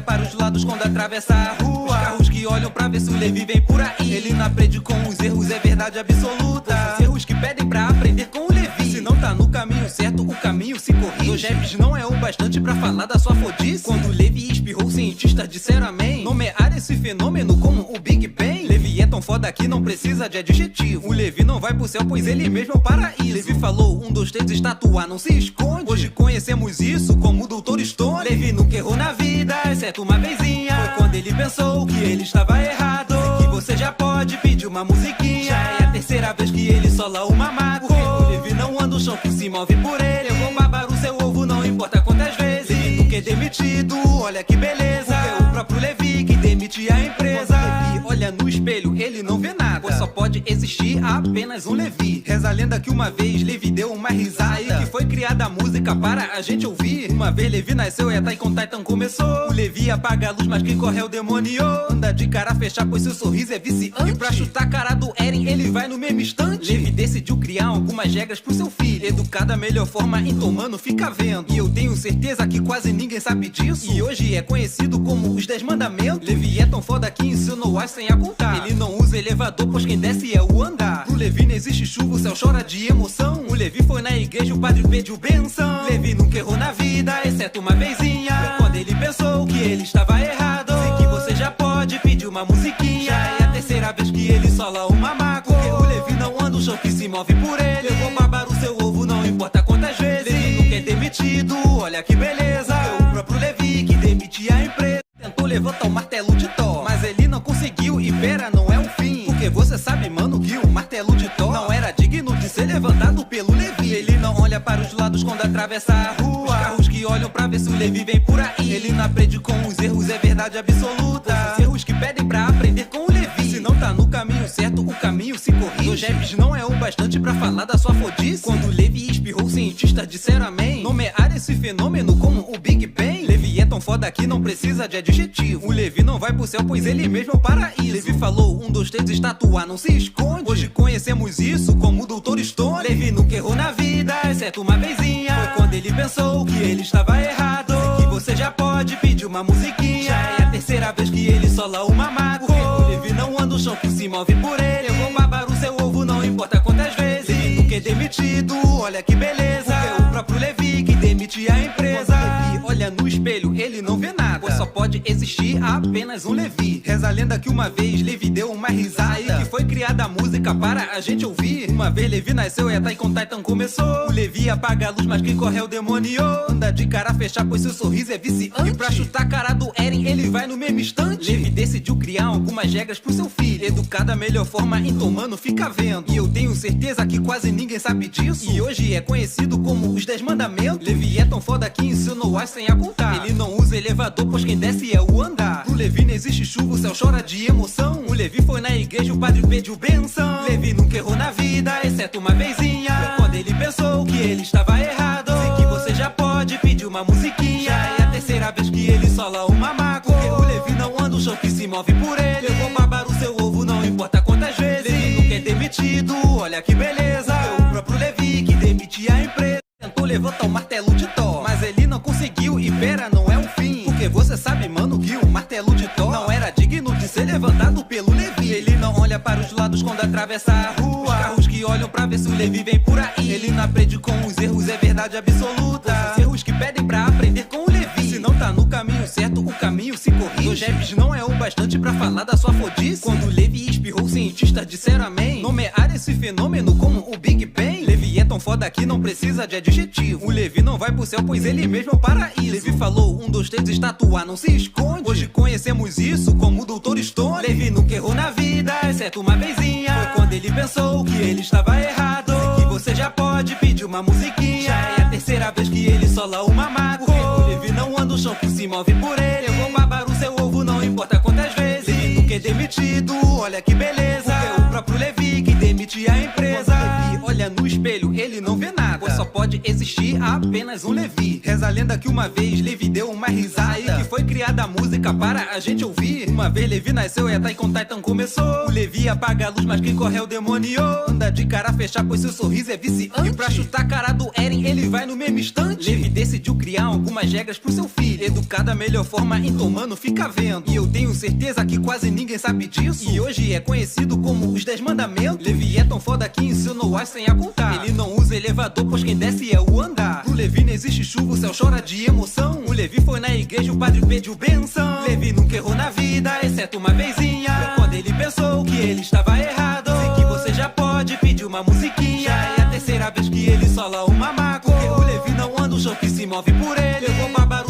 para os lados quando atravessa a rua. Os carros que olham pra ver se o Levi vem por aí. Ele não aprende com os erros, é verdade absoluta. Os erros que pedem pra aprender com o Levi. Se não tá no caminho certo, o caminho se corrige. Dois raps não é o bastante pra falar da sua fodice. Quando o Levi espirrou, cientistas disseram amém. Nomear esse fenômeno como o Big Bang. Levi é tão foda que não precisa de adjetivo. O Levi não vai pro céu, pois ele mesmo é o paraíso. Levi falou, 1, 2, 3, estatua, não se esconde. Hoje conhecemos isso como o Dr. Stone. Levi nunca errou na vida, exceto uma vezinha. Foi quando ele pensou que ele estava errado. Sei que você já pode pedir uma musiquinha. Já é a terceira vez que ele sola uma maco. Porque o Levi não anda o chão que se move por ele. Eu vou babar o seu ovo, não importa quantas vezes. Levi nunca é demitido, olha que beleza. Porque é o próprio Levi que demite a empresa. Levi olha no espelho, ele não vê nada, pois só só pode existir apenas um Levi. Reza a lenda que uma vez Levi deu uma risada e que foi criada a música para a gente ouvir. Uma vez Levi nasceu e Attack on Titan começou. O Levi apaga a luz, mas quem corre é o demônio. Anda de cara fechada, pois seu sorriso é viciante. E pra chutar a cara do Eren, ele vai no mesmo instante. Levi decidiu criar algumas regras pro seu filho, educar da melhor forma, então mano, fica vendo. E eu tenho certeza que quase ninguém sabe disso, e hoje é conhecido como os 10 mandamentos. Levi é tão foda que ensinou as sem a contar. Ele não usa elevador, pois quem desce é o andar. Pro Levi não existe chuva, o céu chora de emoção. O Levi foi na igreja, o padre pediu benção. Levi nunca errou na vida, exceto uma vezinha. Foi quando ele pensou que ele estava errado. Sei que você já pode pedir uma musiquinha. Já é a terceira vez que ele sola uma maco. Porque o Levi não anda o chão que se move por ele. Eu vou babar o seu ovo, não importa quantas vezes. Levi nunca é demitido, olha que beleza. Foi o próprio Levi que demitia a empresa. Tentou levantar o martelo de Thor, mas ele não conseguiu. E pera, não é um fim, porque você sabe, mano, que o martelo de Thor não era digno de ser levantado pelo Levi. Ele não olha para os lados quando atravessa a rua. Os carros que olham pra ver se o Levi vem por aí. Ele não aprende com os erros, é verdade absoluta. Os erros que pedem pra aprender com o Levi. Se não tá no caminho certo, o caminho se corrige. Os raps não é o bastante pra falar da sua fodice. Quando o Levi espirrou, cientistas disseram amém. Nomear esse fenômeno como o Big Bang. Levi é tão foda que não precisa de adjetivo. O Levi não vai pro céu, pois ele mesmo é o paraíso. Levi falou, 1, 2, 3, estatuar não se esconde. Hoje conhecemos isso como o Dr. Stone. Levi nunca errou na vida, exceto uma vezinha. Foi quando ele pensou que ele estava errado. Sei que você já pode pedir uma musiquinha. Já é a terceira vez que ele sola uma mago. Porque o Levi não anda o chão que se move por ele. Eu vou babar o seu ovo, não importa quantas vezes. Levi nunca é demitido, olha que beleza. Porque o próprio Levi que demite a empresa. Levi olha no espelho, ele não vê nada, pois só pode existir apenas um Levi. Reza a lenda que uma vez Levi deu uma risada e que foi criada a música para a gente ouvir. Uma vez Levi nasceu e Attack on Titan começou. O Levi apaga a luz, mas quem corre é o demônio. Anda de cara fechada, pois seu sorriso é viciante. E pra chutar a cara do Eren, ele vai no mesmo instante. Levi decidiu criar algumas regras pro seu filho, educar da melhor forma, então mano, fica vendo. E eu tenho certeza que quase ninguém sabe disso, e hoje é conhecido como os 10 mandamentos. Levi é tão foda que ensinou as sem a contar. Ele não usa elevador, pois quem desce é o andar. Pro Levi não existe chuva, o céu chora de emoção. O Levi foi na igreja, o padre pediu benção. Levi nunca errou na vida, exceto uma vezinha. Foi quando ele pensou que ele estava errado. Sei que você já pode pedir uma musiquinha. Já é a terceira vez que ele sola uma maco. Porque o Levi não anda o chão que se move por ele. Eu vou babar o seu ovo, não importa quantas vezes. Levi nunca é demitido, olha que beleza. Foi o próprio Levi que demitia a empresa. Tentou levantar o martelo de Thor, mas ele não conseguiu. E pera, não é um fim, porque você sabe, mano, que o martelo de Thor não era digno de ser levantado pelo Levi. Ele não olha para os lados quando atravessa a rua. Os carros que olham pra ver se o Levi vem por aí. Ele não aprende com os erros, é verdade absoluta. Os erros que pedem pra aprender com o Levi. Se não tá no caminho certo, o caminho se corrige. Os raps não é o bastante pra falar da sua fodice. Quando o Levi espirrou, cientistas disseram amém. Nomear esse fenômeno como o Big Bang. Levi é tão foda que não precisa de adjetivo. O Levi não vai pro céu, pois ele mesmo é o paraíso. Levi falou, 1, 2, 3, estatuar não se esconde. Hoje conhecemos isso como o Dr. Stone. Levi nunca errou na vida, exceto uma vezinha. Foi quando ele pensou que ele estava errado. Sei que você já pode pedir uma musiquinha. Já é a terceira vez que ele sola uma mago. Porque o Levi não anda o chão que se move por ele. Eu vou babar o seu ovo, não importa quantas vezes. Levi nunca é demitido, olha que beleza. Porque o próprio Levi que demite a empresa. Levi olha no espelho, ele não vê nada, pois só pode existir apenas um Levi. Reza a lenda que uma vez Levi deu uma risada e que foi criada a música para a gente ouvir. Uma vez Levi nasceu e Attack on Titan começou. O Levi apaga a luz, mas quem corre é o demônio. Anda de cara fechada, pois seu sorriso é viciante. E pra chutar a cara do Eren, ele vai no mesmo instante. Levi decidiu criar algumas regras pro seu filho, educar da melhor forma, então mano, fica vendo. E eu tenho certeza que quase ninguém sabe disso, e hoje é conhecido como os 10 mandamentos. Levi é tão foda que ensinou as sem a contar. Ele não usa elevador, pois quem desce é o andar. Pro Levi não existe chuva, o céu chora de emoção. O Levi foi na igreja, o padre pediu benção. Levi nunca errou na vida, exceto uma vezinha. Foi quando ele pensou que ele estava errado. Sei que você já pode pedir uma musiquinha. Já é a terceira vez que ele sola uma maco. Porque o Levi não anda o chão que se move por ele. Eu vou babar